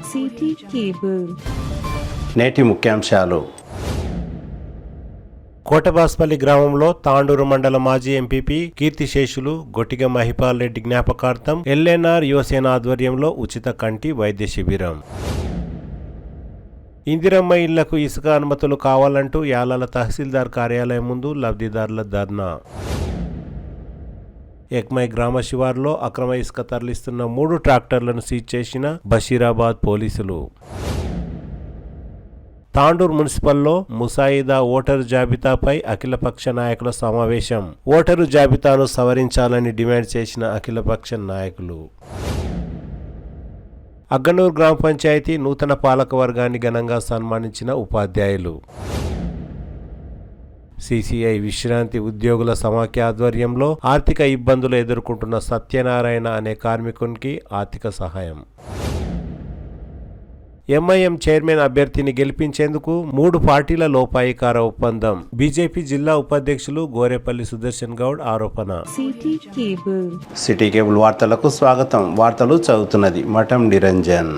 City cable. నేటి ముఖ్యాంశాలు. కోటబాస్పల్లి గ్రామంలో తాండూరు మండల మాజీ ఎంపీపీ కీర్తిశేషులు గొట్టిగ మహిపాల్ రెడ్డి జ్ఞాపకార్థం ఎల్ఎన్ఆర్ యువసేన ఆధ్వర్యంలో ఉచిత కంటి వైద్య శిబిరం. ఇందిరమ్మ ఇళ్లకు ఇసుక అనుమతులు కావాలంటూ యాలాల తహసీల్దార్ కార్యాలయం ముందు లబ్ధిదారుల ధర్నా. ఎక్మై గ్రామ శివారులో అక్రమ ఇసుక తరలిస్తున్న 3 ట్రాక్టర్లను సీజ్ చేసిన బషీరాబాద్ పోలీసులు. తాండూరు మున్సిపల్లో ముసాయిదా ఓటరు జాబితాపై అఖిలపక్ష నాయకుల సమావేశం. ఓటరు జాబితాను సవరించాలని డిమాండ్ చేసిన అఖిలపక్ష నాయకులు. అగ్గనూరు గ్రామ పంచాయతీ నూతన పాలక వర్గాన్ని ఘనంగా సన్మానించిన ఉపాధ్యాయులు. సిసిఐ విశ్రాంతి ఉద్యోగుల సమాఖ్య ఆధ్వర్యంలో ఆర్థిక ఇబ్బందులు ఎదుర్కొంటున్న సత్యనారాయణ అనే కార్మికునికి ఆర్థిక సహాయం. ఎంఐఎం చైర్మన్ అభ్యర్థిని గెలిపించేందుకు 3 పార్టీల లోపాయికార ఒప్పందం. బీజేపీ జిల్లా ఉపాధ్యక్షులు గోరేపల్లి సుదర్శన్ గౌడ్ ఆరోపణ. సిటీ కేబుల్ వార్తలకు స్వాగతం. వార్తలు చదువుతున్నది మఠం నిరంజన్.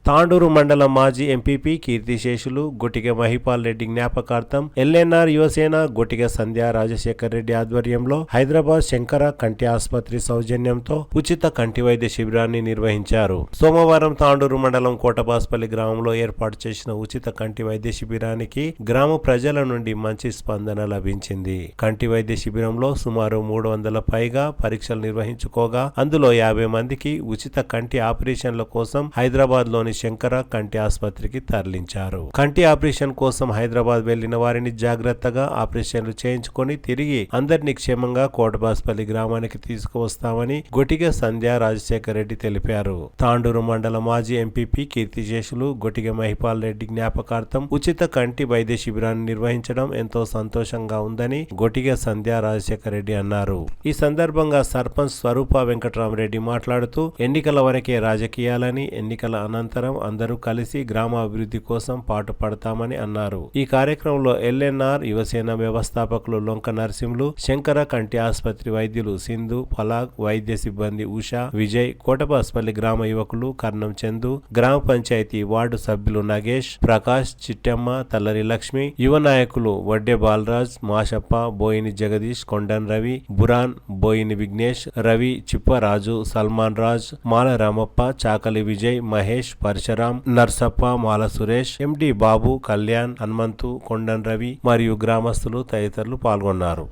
తాండూరు మండల మాజీ ఎంపీపీ కీర్తిశేషులు గొట్టిగ మహిపాల్ రెడ్డి జ్ఞాపకార్థం ఎల్ఎన్ఆర్ యువసేన గొట్టిగ సంధ్య రాజశేఖర్ రెడ్డి ఆధ్వర్యంలో హైదరాబాద్ శంకర కంటి ఆసుపత్రి సౌజన్యంతో ఉచిత కంటి వైద్య శిబిరాన్ని నిర్వహించారు. సోమవారం తాండూరు మండలం కోటబాస్పల్లి గ్రామంలో ఏర్పాటు చేసిన ఉచిత కంటి వైద్య శిబిరానికి గ్రామ ప్రజల నుండి మంచి స్పందన లభించింది. కంటి వైద్య శిబిరంలో సుమారు 300 పైగా పరీక్షలు నిర్వహించుకోగా అందులో 50 మందికి ఉచిత కంటి ఆపరేషన్ల కోసం హైదరాబాద్ లోని శంకర కంటి ఆసుపత్రికి తరలించారు. కంటి ఆపరేషన్ కోసం హైదరాబాద్ వెళ్లిన వారిని జాగ్రత్తగా ఆపరేషన్లు చేయించుకొని తిరిగి అందరినీ క్షేమంగా కోటబాస్పల్లి గ్రామానికి తీసుకువస్తామని గొట్టిగ సంధ్య రాజశేఖర్ రెడ్డి తెలిపారు. తాండూరు మండల మాజీ ఎంపీపీ కీర్తిశేషులు గొట్టిగ మహిపాల్ రెడ్డి జ్ఞాపకార్థం ఉచిత కంటి వైద్య శిబిరాన్ని నిర్వహించడం ఎంతో సంతోషంగా ఉందని గొట్టిగ సంధ్య రాజశేఖర్ రెడ్డి అన్నారు. ఈ సందర్భంగా సర్పంచ్ స్వరూప వెంకటరామరెడ్డి మాట్లాడుతూ ఎన్నికల వరకే రాజకీయాలని, ఎన్నికల అనంతరం అందరూ కలిసి గ్రామ అభివృద్ధి కోసం పాటుపడతామని అన్నారు. ఈ కార్యక్రమంలో ఎల్ఎన్ఆర్ యువసేన వ్యవస్థాపకులు లొంక నరసింహులు, శంకర కంటి ఆసుపత్రి వైద్యులు సింధు, పలాగ్, వైద్య సిబ్బంది ఉషా, విజయ్, కోటబాస్పల్లి గ్రామ యువకులు కర్ణం చందు, గ్రామ పంచాయతీ వార్డు సభ్యులు నగేష్, ప్రకాష్, చిట్టమ్మ, తల్లరి లక్ష్మి, యువ నాయకులు వడ్డే బాలరాజ్, మాషప్ప, బోయిని జగదీష్, కొండన్ రవి, బురాన్, బోయిని విఘ్నేష్, రవి, చిప్పరాజు, సల్మాన్ రాజ్, మాల రామప్ప, చాకలి విజయ్, మహేష్, పరశురాం, నర్సప్ప, మాల సురేష్, ఎండి బాబు, కళ్యాణ్, హనుమంతు, కొండన్ రవి మరియు గ్రామస్తులు తదితరులు పాల్గొన్నారు.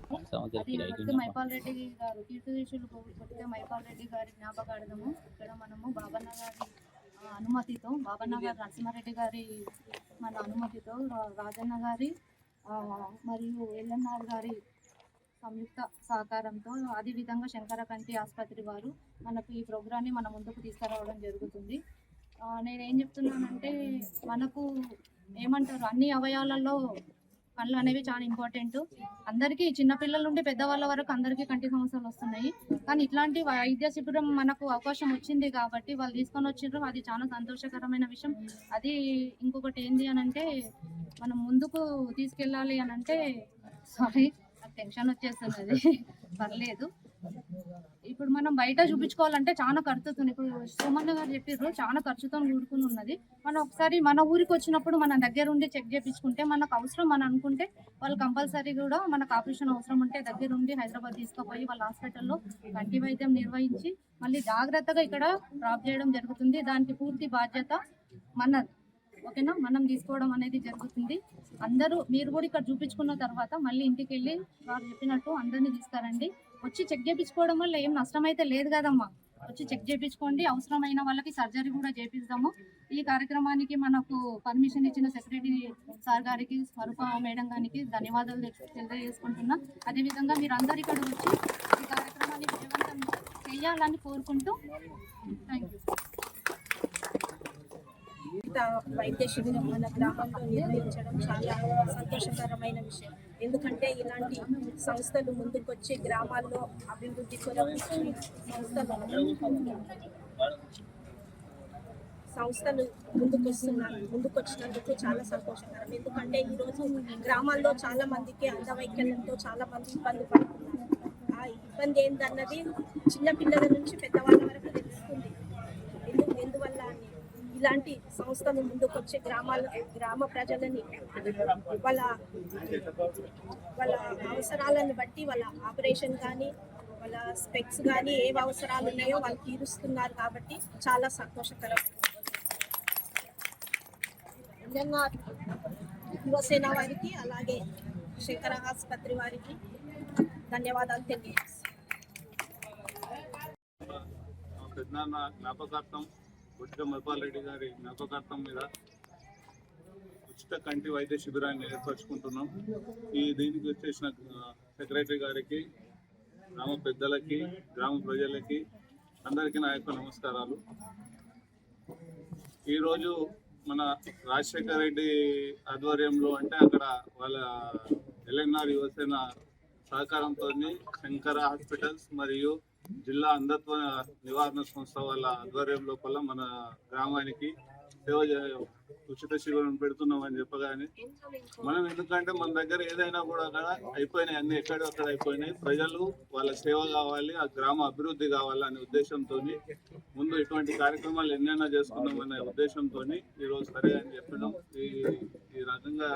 మైపాల్ రెడ్డి గారు కీర్తిశేషులు మైపాల్ రెడ్డి గారి జ్ఞాపకార్థము ఇక్కడ మనము బాబన్న గారి అనుమతితో, బాబన్న గారి నరసింహారెడ్డి గారి మన అనుమతితో, రాజన్న గారి మరియు ఎల్ఎన్ఆర్ గారి సంయుక్త సహకారంతో, అదేవిధంగా శంకర కంటి ఆసుపత్రి వారు మనకు ఈ ప్రోగ్రాన్ని మన ముందుకు తీసుకురావడం జరుగుతుంది. నేనేం చెప్తున్నానంటే, మనకు ఏమంటారు, అన్ని అవయవాలలో కళ్ళు అనేవి చాలా ఇంపార్టెంట్. అందరికీ చిన్నపిల్లల నుండి పెద్దవాళ్ళ వరకు అందరికీ కంటి సమస్యలు వస్తున్నాయి. కానీ ఇట్లాంటి వైద్య శిబిరం మనకు అవకాశం వచ్చింది కాబట్టి వాళ్ళు తీసుకొని వచ్చిండ్రు. అది చాలా సంతోషకరమైన విషయం. అది ఇంకొకటి ఏంటి అని అంటే, మనం ముందుకు తీసుకెళ్ళాలి అని అంటే, సారీ టెన్షన్ వచ్చేస్తున్నది, పర్లేదు. ఇప్పుడు మనం బయట చూపించుకోవాలంటే చాలా ఖర్చుతో, ఇప్పుడు సోమన్న గారు చెప్పారు, చాలా ఖర్చుతో కూడుకుని ఉన్నది. మనం ఒకసారి మన ఊరికి వచ్చినప్పుడు మన దగ్గర ఉండి చెక్ చేయించుకుంటే, మనకు అవసరం అని అనుకుంటే వాళ్ళు కంపల్సరీ కూడా మనకు ఆపరేషన్ అవసరం ఉంటే దగ్గర ఉండి హైదరాబాద్ తీసుకుపోయి వాళ్ళ హాస్పిటల్లో కంటి వైద్యం నిర్వహించి మళ్ళీ జాగ్రత్తగా ఇక్కడ డ్రాప్ చేయడం జరుగుతుంది. దానికి పూర్తి బాధ్యత మనది, ఓకేనా, మనం తీసుకోవడం అనేది జరుగుతుంది. అందరూ మీరు కూడా ఇక్కడ చూపించుకున్న తర్వాత మళ్ళీ ఇంటికి వెళ్ళి వారు చెప్పినట్టు అందరినీ తీసుకురండి. వచ్చి చెక్ చేయించుకోవడం వల్ల ఏం నష్టం అయితే లేదు కదమ్మా. వచ్చి చెక్ చేయించుకోండి. అవసరమైన వాళ్ళకి సర్జరీ కూడా చేపిస్తాము. ఈ కార్యక్రమానికి మనకు పర్మిషన్ ఇచ్చిన సెక్రటరీ సార్ గారికి, స్వరూప మేడం గారికి ధన్యవాదాలు తెలియజేసుకుంటున్నా. అదేవిధంగా మీరు అందరు ఇక్కడ వచ్చి ఈ కార్యక్రమాన్ని విజయవంతం చేయాలని కోరుకుంటూ థ్యాంక్ యూ. వైద్య శిబిరం మన గ్రామంలో నిర్వహించడం చాలా సంతోషకరమైన విషయం. ఎందుకంటే ఇలాంటి సంస్థలు ముందుకొచ్చి గ్రామాల్లో అభివృద్ధి కొరకు సంస్థలు ముందుకొచ్చినందుకు చాలా సంతోషకరం. ఎందుకంటే ఈరోజు గ్రామాల్లో చాలా మందికి అంగవైకల్యంతో చాలా మంది ఇబ్బంది పడుతున్నారు. ఆ ఇబ్బంది ఏంటన్నది చిన్నపిల్లల నుంచి పెద్దవాళ్ళ వరకు తెలుస్తుంది. ఎందువల్ల అని ఇలాంటి సంస్థలు ముందుకొచ్చే గ్రామ ప్రజలని వాళ్ళ అవసరాలను బట్టి వాళ్ళ ఆపరేషన్ కానీ వాళ్ళ స్పెక్స్ కానీ ఏవి అవసరాలు ఉన్నాయో వాళ్ళు తీరుస్తున్నారు కాబట్టి చాలా సంతోషకరం. ఎన్ఎన్ఆర్ యువసేన వారికి అలాగే శంకర ఆసుపత్రి వారికి ధన్యవాదాలు తెలియజేస్తాను. పెద్దనాన్న జ్ఞాపకార్థం గుట్టిక మైపాల్ రెడ్డి గారి జ్ఞాపకార్థం మీద ఉచిత కంటి వైద్య శిబిరాన్ని ఏర్పరచుకుంటున్నాం. దీనికి వచ్చేసిన సెక్రటరీ గారికి, గ్రామ పెద్దలకి, గ్రామ ప్రజలకి అందరికీ నా యొక్క నమస్కారాలు. ఈరోజు మన రాజశేఖర్ రెడ్డి ఆధ్వర్యంలో అంటే అక్కడ వాళ్ళ ఎల్ఎన్ఆర్ యువసేన సహకారంతో శంకర హాస్పిటల్స్ మరియు జిల్లా అంధత్వ నివారణ సంస్థ వాళ్ళ ఆధ్వర్యం లోపల మన గ్రామానికి ఉచిత శిబిరం పెడుతున్నామని చెప్పగానే మనం, ఎందుకంటే మన దగ్గర ఏదైనా కూడా అక్కడ అయిపోయినాయి, అన్ని ఎక్కడెక్కడ అయిపోయినాయి. ప్రజలు వాళ్ళ సేవ కావాలి, ఆ గ్రామ అభివృద్ధి కావాలి అనే ఉద్దేశంతో ముందు ఇటువంటి కార్యక్రమాలు ఎన్నైనా చేసుకుందామనే ఉద్దేశంతో ఈరోజు సరే అని చెప్పడం. ఈ రకంగా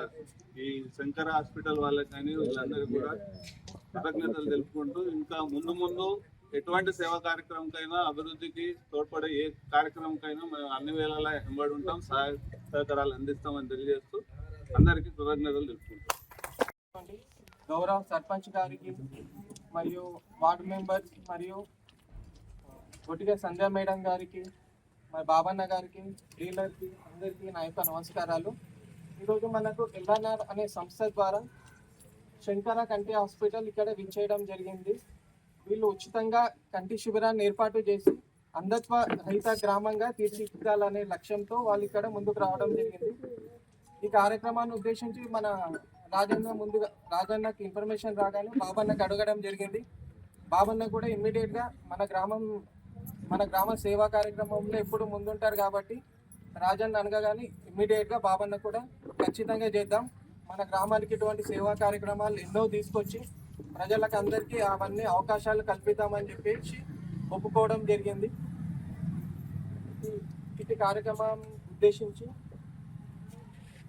ఈ శంకర హాస్పిటల్ వాళ్ళకి కానీ వీళ్ళందరికీ కూడా కృతజ్ఞతలు తెలుపుకుంటూ, ఇంకా ముందు ఎటువంటి సేవా కార్యక్రమంకైనా, అభివృద్ధికి తోడ్పడే ఏ కార్యక్రమంకైనా మేము అన్ని వేళలా వెంబడి ఉంటాం, సహకారాలు అందిస్తామని తెలియజేస్తూ అందరికీ కృతజ్ఞతలు తెలుపుకుంటాం. గౌరవ సర్పంచ్ గారికి మరియు వార్డు మెంబర్స్ మరియు కొట్టిగా సంధ్యా మేడం గారికి, మరి బాబన్న గారికి, డీలర్కి అందరికీ నా యొక్క నమస్కారాలు. ఈరోజు మనకు ఎల్ఎన్ఆర్ అనే సంస్థ ద్వారా శంకర కంటి హాస్పిటల్ ఇక్కడ విచ్చేయడం జరిగింది. వీళ్ళు ఉచితంగా కంటి శిబిరాన్ని ఏర్పాటు చేసి అంధత్వ రహిత గ్రామంగా తీర్చిదిద్దాలనే లక్ష్యంతో వాళ్ళు ఇక్కడ ముందుకు రావడం జరిగింది. ఈ కార్యక్రమాన్ని ఉద్దేశించి మన రాజన్నకి ఇన్ఫర్మేషన్ రాగానే బాబన్నకి అడగడం జరిగింది. బాబన్న కూడా ఇమ్మీడియట్గా మన గ్రామ సేవా కార్యక్రమంలో ఎప్పుడు ముందుంటారు కాబట్టి రాజన్న అనగానే ఇమ్మీడియట్గా బాబన్న కూడా ఖచ్చితంగా చేద్దాం, మన గ్రామానికి ఇటువంటి సేవా కార్యక్రమాలు ఎన్నో తీసుకొచ్చి ప్రజలకు అందరికీ అవన్నీ అవకాశాలు కల్పిద్దామని చెప్పేసి ఒప్పుకోవడం జరిగింది. ఇటు కార్యక్రమం ఉద్దేశించి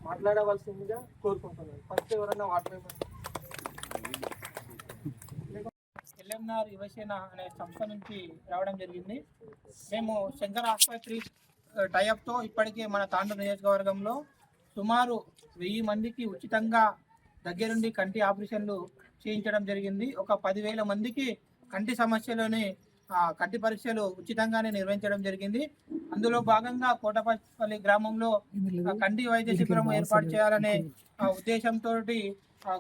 మాట్లాడవలసిందిగా కోరుకుంటున్నాను. ఫస్ట్ ఎవరన్నా వార్డు మెంబర్. ఎల్ఎన్ఆర్ యువసేన అనే సంస్థ నుంచి రావడం జరిగింది. మేము శంకర ఆసుపత్రి టైఅప్తో ఇప్పటికే మన తాండూరు నియోజకవర్గంలో సుమారు 1000 మందికి ఉచితంగా దగ్గరుండి కంటి ఆపరేషన్లు చేయించడం జరిగింది. ఒక 10,000 మందికి కంటి సమస్యలోని కంటి పరీక్షలు ఉచితంగానే నిర్వహించడం జరిగింది. అందులో భాగంగా కోటపల్లి గ్రామంలో కంటి వైద్య శిబిరం ఏర్పాటు చేయాలనే ఉద్దేశంతో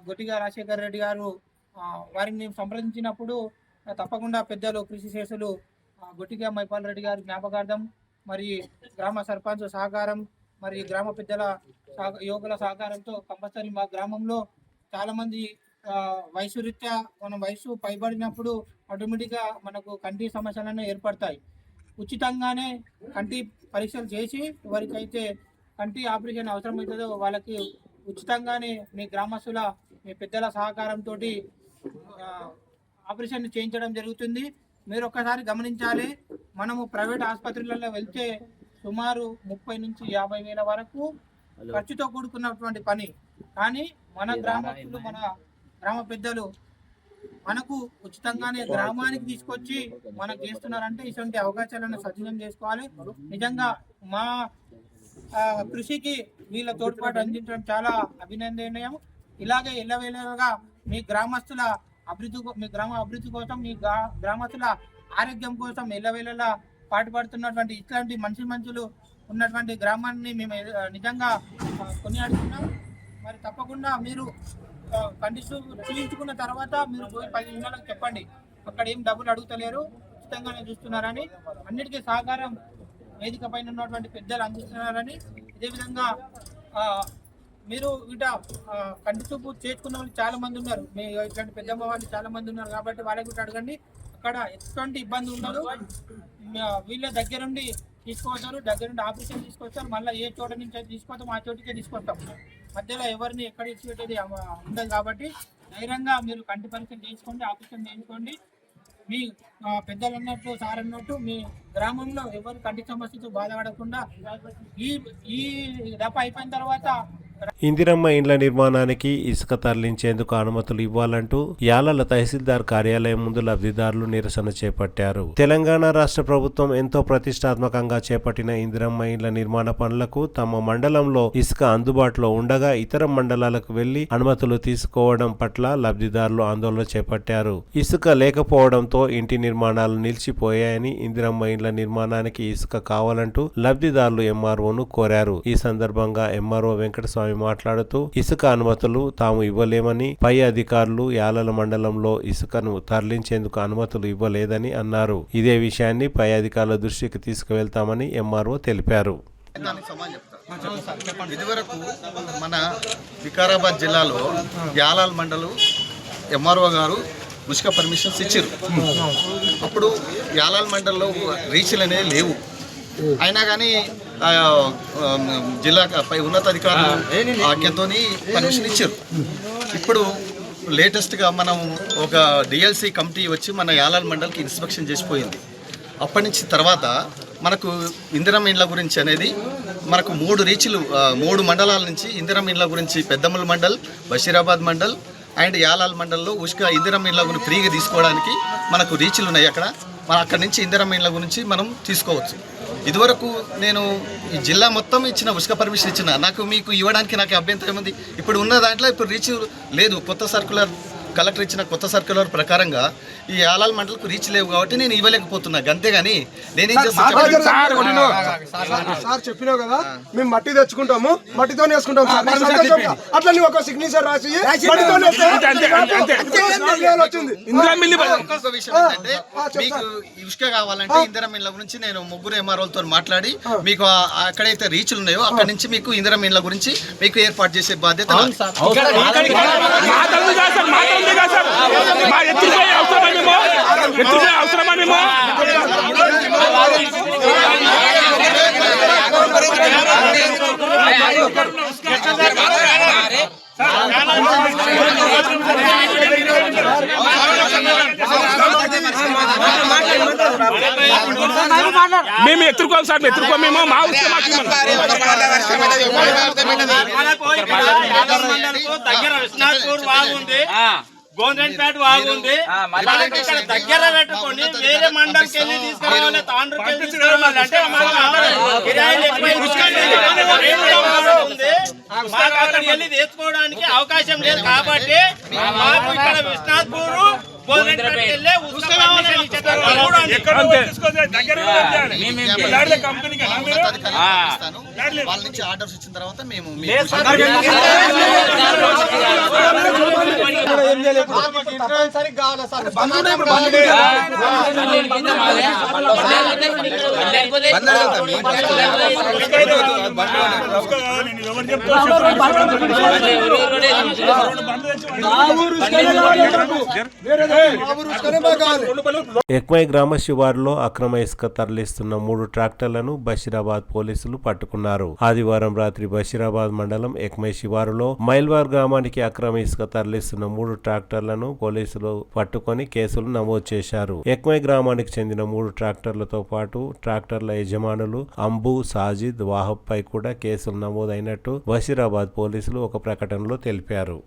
గొట్టిగా రాజశేఖర్ రెడ్డి గారు వారిని సంప్రదించినప్పుడు తప్పకుండా పెద్దలు కృషి శేషులు గొట్టిగా మైపాల్ రెడ్డి గారి జ్ఞాపకార్థం, మరి గ్రామ సర్పంచ్ సహకారం, మరి గ్రామ పెద్దల యువకుల సహకారంతో కంపల్సరీ మా గ్రామంలో చాలామంది వయసు రీత్యా మనం వయసు పైబడినప్పుడు ఆటోమేటిక్గా మనకు కంటి సమస్యలన్నీ ఏర్పడతాయి. ఉచితంగానే కంటి పరీక్షలు చేసి ఎవరికైతే కంటి ఆపరేషన్ అవసరమవుతుందో వాళ్ళకి ఉచితంగానే మీ గ్రామస్తుల మీ పెద్దల సహకారంతో ఆపరేషన్ చేయించడం జరుగుతుంది. మీరు ఒక్కసారి గమనించాలి, మనము ప్రైవేట్ ఆసుపత్రులలో వెళ్తే సుమారు 30 నుంచి 50 వేల వరకు ఖర్చుతో కూడుకున్నటువంటి పని. కానీ మన గ్రామస్తులు, మన గ్రామ పెద్దలు మనకు ఉచితంగానే గ్రామానికి తీసుకొచ్చి మనకు చేస్తున్నారంటే ఇటువంటి అవకాశాలను సద్వినియోగం చేసుకోవాలి. నిజంగా మా కృషికి వీళ్ళ తోడ్పాటు అందించడం చాలా అభినందనీయం. ఇలాగే ఎల్లవేళగా మీ గ్రామస్తుల అభివృద్ధి, మీ గ్రామ అభివృద్ధి కోసం, మీ గ్రామస్తుల ఆరోగ్యం కోసం ఎల్లవేళలా పాటుపడుతున్నటువంటి ఇట్లాంటి మనుషులు ఉన్నటువంటి గ్రామాన్ని మేము నిజంగా కొనియాడుతున్నాం. మరి తప్పకుండా మీరు కంటి చూపించుకున్న తర్వాత మీరు పోయి 10 నిమిషాలకు చెప్పండి, అక్కడ ఏం డబ్బులు అడుగుతలేరు, ఉచితంగానే చూస్తున్నారని, అన్నిటికీ సహకారం వేదిక పైన ఉన్నటువంటి పెద్దలు అందిస్తున్నారని. ఇదేవిధంగా మీరు ఇట కంటి చూపు చేసుకున్న వాళ్ళు చాలా మంది ఉన్నారు, మీ ఇట్లాంటి పెద్దమ్మ వాళ్ళు చాలా మంది ఉన్నారు కాబట్టి వాళ్ళకి కూడా అడగండి. అక్కడ ఎటువంటి ఇబ్బంది ఉండదు, వీళ్ళ దగ్గరుండి తీసుకొస్తారు, దగ్గరుండి ఆపరేషన్ తీసుకొస్తారు. మళ్ళీ ఏ చోట నుంచి అయితే తీసుకొస్తాం ఆ చోటుకే తీసుకొస్తాం. మధ్యలో ఎవరిని ఎక్కడ ఇచ్చేది ఉండదు కాబట్టి ధైర్యంగా మీరు కంటి పరీక్ష చేసుకోండి, ఆపరేషన్ చేయించుకోండి. మీ పెద్దలు అన్నట్టు సార్ అన్నట్టు మీ గ్రామంలో ఎవరు కంటి సమస్యతో బాధపడకుండా ఈ దఫ అయిపోయిన తర్వాత ఇందిరమ్మ ఇండ్ల నిర్మాణానికి ఇసుక తరలించేందుకు అనుమతులు ఇవ్వాలంటూ యాలల తహసీల్దార్ కార్యాలయం ముందు లబ్ధిదారులు నిరసన చేపట్టారు. తెలంగాణ రాష్ట్ర ప్రభుత్వం ఎంతో ప్రతిష్టాత్మకంగా చేపట్టిన ఇందిరమ్మ ఇండ్ల నిర్మాణ పనులకు తమ మండలంలో ఇసుక అందుబాటులో ఉండగా ఇతర మండలాలకు వెళ్లి అనుమతులు తీసుకోవడం పట్ల లబ్ధిదారులు ఆందోళన చేపట్టారు. ఇసుక లేకపోవడంతో ఇంటి నిర్మాణాలు నిలిచిపోయాయని, ఇందిరమ్మ ఇండ్ల నిర్మాణానికి ఇసుక కావాలంటూ లబ్ధిదారులు ఎంఆర్ఓను కోరారు. ఈ సందర్భంగా ఎంఆర్ఓ వెంకటస్వామి మాట్లాడుతూ ఇసుక అనుమతులు తాము ఇవ్వలేమని, పై అధికారులు యాలల మండలంలో ఇసుకను తరలించేందుకు అనుమతులు ఇవ్వలేదని అన్నారు. ఇదే విషయాన్ని పై అధికారుల దృష్టికి తీసుకువెళ్తామని ఎంఆర్ఓ తెలిపారు. ఇదివరకు మన వికారాబాద్ జిల్లాలో యాలాల్ మండలం ఎంఆర్ఓ గారు ఉచిత పర్మిషన్స్ ఇచ్చారు. అప్పుడు యాలాల్ మండలంలో రీచ్లు అనేవి లేవు. అయినా కానీ జిల్లా పై ఉన్నతాధికారులు ఆజ్ఞతో పర్మిషన్ ఇచ్చారు. ఇప్పుడు లేటెస్ట్గా మనం ఒక డిఎల్సి కమిటీ వచ్చి మన యాలాల్ మండల్కి ఇన్స్పెక్షన్ చేసిపోయింది. అప్పటి నుంచి తర్వాత మనకు ఇందిరమ్మ ఇండ్ల గురించి అనేది మనకు 3 రీచ్లు 3 మండలాల నుంచి ఇందిరమ్మ ఇండ్ల గురించి పెద్దమ్మల మండల్, బషీరాబాద్ మండల్ అండ్ యాలాల్ మండల్లో ఉష్క ఇందిరమ్మ ఇండ్ల గురించి ఫ్రీగా తీసుకోవడానికి మనకు రీచ్లు ఉన్నాయి. అక్కడి నుంచి ఇందిరమ్మ ఇండ్ల గురించి మనం తీసుకోవచ్చు. ఇదివరకు నేను ఈ జిల్లా మొత్తం ఇచ్చిన ఉష్క పర్మిషన్ ఇచ్చిన, మీకు ఇవ్వడానికి నాకు అభ్యంతరం ఉంది. ఇప్పుడు ఉన్న దాంట్లో ఇప్పుడు రీచ్ లేదు. కొత్త సర్క్యులర్ కలెక్టర్ ఇచ్చిన కొత్త సర్క్యులర్ ప్రకారంగా ఈ యాలాల్ మండలకు రీచ్ లేవు కాబట్టి నేను ఇవ్వలేకపోతున్నా. అంతేగాని నేనేం చేస్తాను సార్ చెప్పినావు కదా, మేము మట్టి తెచ్చుకుంటాము, మట్టితో వేసుకుంటాం. అట్లా నువ్వు ఒక సిగ్నేచర్ రాసి మీకు ఇసుక కావాలంటే ఇందిరమ్మ ఇండ్ల గురించి నేను 3 ఎంఆర్ఓలతో మాట్లాడి మీకు అక్కడైతే రీచ్లు ఉన్నాయో అక్కడి నుంచి మీకు ఇందిరమ్మ ఇండ్ల గురించి మీకు ఏర్పాటు చేసే బాధ్యత. మేము ఎత్తుకోం సార్, ఎత్తుకో మేము మా దగ్గర విశ్వనాథ్పూర్ బాగుంది, గోండ్రెడ్డిపేట బాగుంది, ఇక్కడ దగ్గర పెట్టుకొని వేరే మండలికి వెళ్ళి తీసుకురావాలి, తాండ్రుకి వెళ్ళి తీసుకురావాలి అంటే మాకు అక్కడికి వెళ్ళి తెచ్చుకోవడానికి అవకాశం లేదు. కాబట్టి మాకు ఇక్కడ విశ్వనాథ్పూర్ వాళ్ళ నుంచి ఆర్డర్స్ ఇచ్చిన తర్వాత మేము ఎక్మై గ్రామ శివారులో అక్రమ ఇసుక తరలిస్తున్న 3 ట్రాక్టర్లను బషీరాబాద్ పోలీసులు పట్టుకున్నారు. ఆదివారం రాత్రి బషీరాబాద్ మండలం ఎక్మై శివారులో మైల్వార్ గ్రామానికి అక్రమ ఇసుక తరలిస్తున్న 3 ట్రాక్టర్లను పోలీసులు పట్టుకొని కేసులు నమోదు చేశారు. ఎక్మై గ్రామానికి చెందిన 3 ట్రాక్టర్లతో పాటు ట్రాక్టర్ల యజమానులు అంబు, సాజిద్, వాహబ్ పై కూడా కేసులు నమోదైనట్టు బషీరాబాద్ పోలీసులు ఒక ప్రకటనలో తెలిపారు.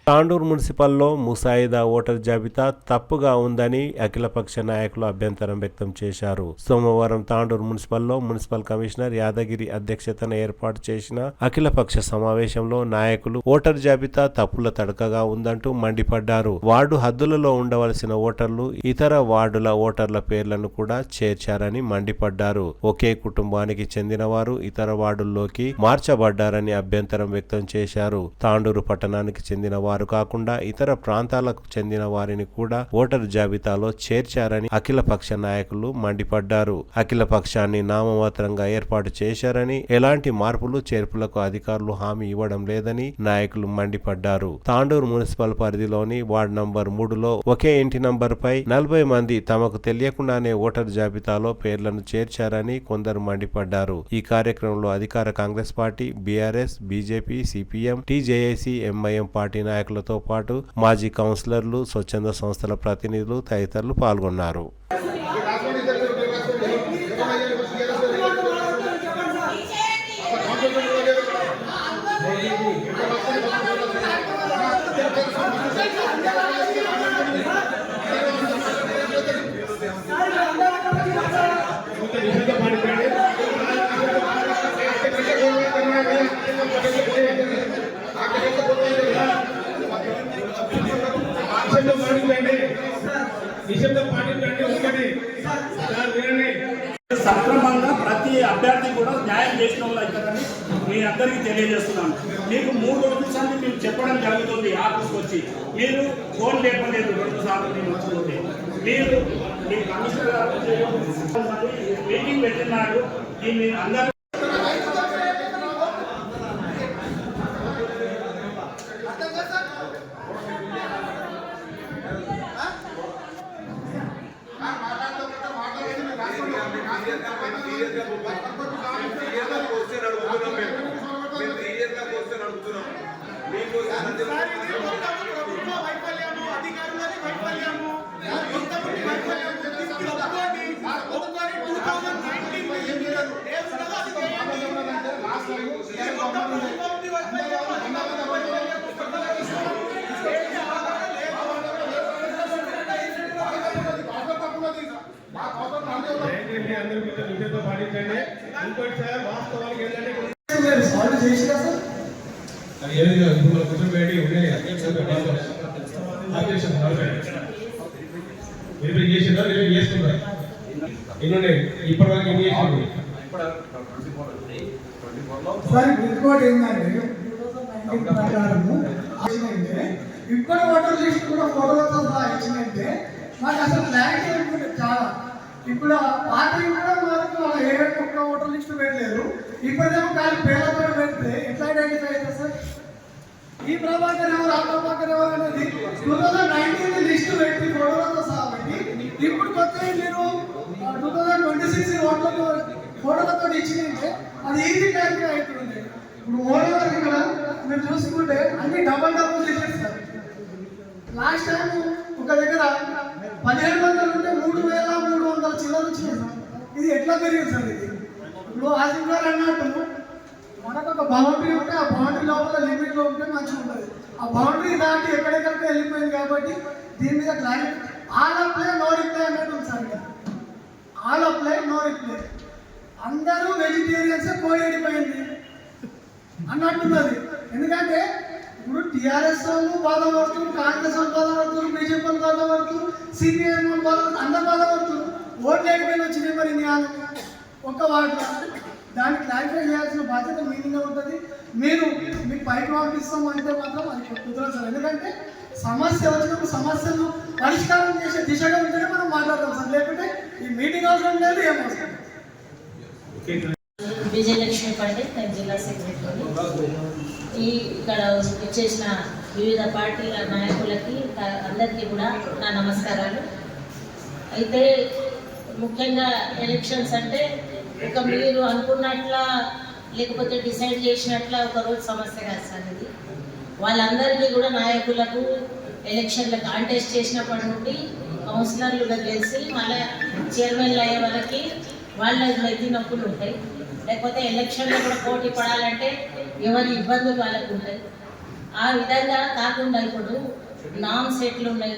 తాండూరు మున్సిపల్లో ముసాయిదా ఓటర్ జాబితా తప్పుగా ఉందని అఖిలపక్ష నాయకులు అభ్యంతరం వ్యక్తం చేశారు. సోమవారం తాండూరు మున్సిపల్లో మున్సిపల్ కమిషనర్ యాదగిరి అధ్యక్షతన ఏర్పాటు చేసిన అఖిలపక్ష సమావేశంలో నాయకులు ఓటర్ జాబితా తప్పుల తడకగా ఉందంటూ మండిపడ్డారు. వార్డు హద్దులలో ఉండవలసిన ఓటర్లు ఇతర వార్డుల ఓటర్ల పేర్లను కూడా చేర్చారని మండిపడ్డారు. ఒకే కుటుంబానికి చెందిన వారు ఇతర వార్డుల్లోకి మార్చబడ్డారని అభ్యంతరం వ్యక్తం చేశారు. తాండూరు పట్టణానికి చెందిన వారు కాకుండా ఇతర ప్రాంతాలకు చెందిన వారిని కూడా ఓటరు జాబితాలో చేర్చారని అఖిలపక్ష నాయకులు మండిపడ్డారు. అఖిల పక్షాన్ని నామమాత్రంగా ఏర్పాటు చేశారని, ఎలాంటి మార్పులు చేర్పులకు అధికారులు హామీ ఇవ్వడం లేదని నాయకులు మండిపడ్డారు. తాండూరు మున్సిపల్ పరిధిలోని వార్డు నంబర్ 3లో ఒకే ఇంటి నంబర్ పై 40 మంది తమకు తెలియకుండానే ఓటరు జాబితాలో పేర్లను చేర్చారని కొందరు మండిపడ్డారు. ఈ కార్యక్రమంలో అధికార Congress party, BRS, BJP, CPM, TJAC, MIM party నాయకులతో పాటు మాజీ కౌన్సిలర్లు, స్వచ్ఛంద సంస్థల ప్రతినిధులు తదితరులు పాల్గొన్నారు. సక్రమంగా ప్రతి అభ్యర్థి కూడా న్యాయం చేసిన వాళ్ళు అవుతారని మీ అందరికీ తెలియజేస్తున్నాను. మీకు 3 రోజుల సార్లు మేము చెప్పడం జరుగుతుంది. ఆఫీస్కి వచ్చి మీరు ఫోన్ లేపలేదు 2 సార్లు మేము వచ్చింది. మీరు మీ కమిషనర్ గారు మీటింగ్ పెట్టినారు. దీన్ని అందరూ ఇంకోటి సార్ వాస్తవానికి ఏంటంటే ఇప్పటివరకు ఎన్ని చేసింది సార్ ఇంకోటి ఏంటంటే ప్రకారము ఇప్పుడు ఓటర్ లిస్ట్ కూడా ఫోటోలతో సహా ఇచ్చినట్టే మాకు అసలు క్లారిటీ అనుకుంటే చాలా. ఇప్పుడు పార్టీ కూడా మనకు ఏడు ఒక్క ఓటర్ లిస్ట్ పెట్టలేదు. ఇప్పుడేమో కానీ పేర్లతో పెడితే ఎట్లా ఐడెంటిఫై అవుతుంది సార్? ఈ ప్రభాకర్ ఎవరు, ఆ ప్రభాకర్ ఎవరు అనేది 2019 లిస్ట్ పెట్టి ఫోటోలతో సహా పెట్టి ఇప్పుడు కొత్త మీరు 2026 ఓట్లతో ఫోటోలతో ఇచ్చినంటే అది ఈజీ క్లారిఫై అవుతుంది. ఇప్పుడు ఓటర్ ఇక్కడ మీరు చూసుకుంటే అన్ని double list sir. Last time ఒక దగ్గర 1700 ఉంటే 3300 చిల్లర వచ్చింది సార్. ఇది ఎట్లా పెరిగింది సార్? ఇది ఇప్పుడు ఆసిఫ్ గారు అన్నట్టు మనకు ఒక బౌండరీ ఉంటే ఆ బౌండరీ లోపల లిమిట్లో ఉంటే మంచిగా ఉంటుంది. ఆ బౌండరీ దాటి ఎక్కడెక్కడికి వెళ్ళిపోయింది కాబట్టి దీని మీద clarity all apply no reply అన్నట్టు ఉంది sir. All apply no reply అందరూ వెజిటేరియన్స్ కోడిపోయింది అన్నట్టున్నది. ఎందుకంటే ఇప్పుడు టీఆర్ఎస్ వాళ్ళు బాధపడుతున్నారు, కాంగ్రెస్ వాళ్ళు బాధపడుతున్నారు, బీజేపీ వాళ్ళు బాధపడుతున్నారు, సిపిఎం వాళ్ళు బాధపడుతున్నారు, అందరు బాధపడుతున్నారు. ఓట్లు ఎక్కడికి వచ్చినాయి మరి న్యాయం ఒక్క వాటిలో దాన్ని క్లారిఫై చేయాల్సిన బాధ్యత మీ మీద ఉంటుంది. మీరు మీకు పైకి పంపిస్తాం అంటే మాత్రం అది కుదరదు సార్. ఎందుకంటే సమస్య వచ్చినప్పుడు సమస్యను పరిష్కారం చేసే దిశగా ఉంటేనే మనం మాట్లాడతాం సార్. లేకుంటే ఈ మీటింగ్ అవసరం లేదు, ఏమవసరం. విజయలక్ష్మి పండిత్, నేను జిల్లా సెక్రటరీ. ఇక్కడ వచ్చేసిన వివిధ పార్టీల నాయకులకి అందరికీ కూడా నా నమస్కారాలు. అయితే ముఖ్యంగా ఎలక్షన్స్ అంటే ఒక మీరు అనుకున్నట్లా లేకపోతే డిసైడ్ చేసినట్లా ఒకరోజు సమస్య కాదు సార్. ఇది వాళ్ళందరికీ కూడా నాయకులకు ఎలక్షన్లు కాంటెస్ట్ చేసినప్పటి నుండి కౌన్సిలర్లుగా గెలిచి మళ్ళీ చైర్మన్లు అయ్యే వాళ్ళకి వాళ్ళ నెత్తి నొప్పులు ఉంటాయి. లేకపోతే ఎలక్షన్లో కూడా పోటీ పడాలంటే ఎవరి ఇబ్బందులు వాళ్ళకు ఉంటాయి. ఆ విధంగా కాకుండా ఇప్పుడు నామ్స్ ఎట్లున్నాయి,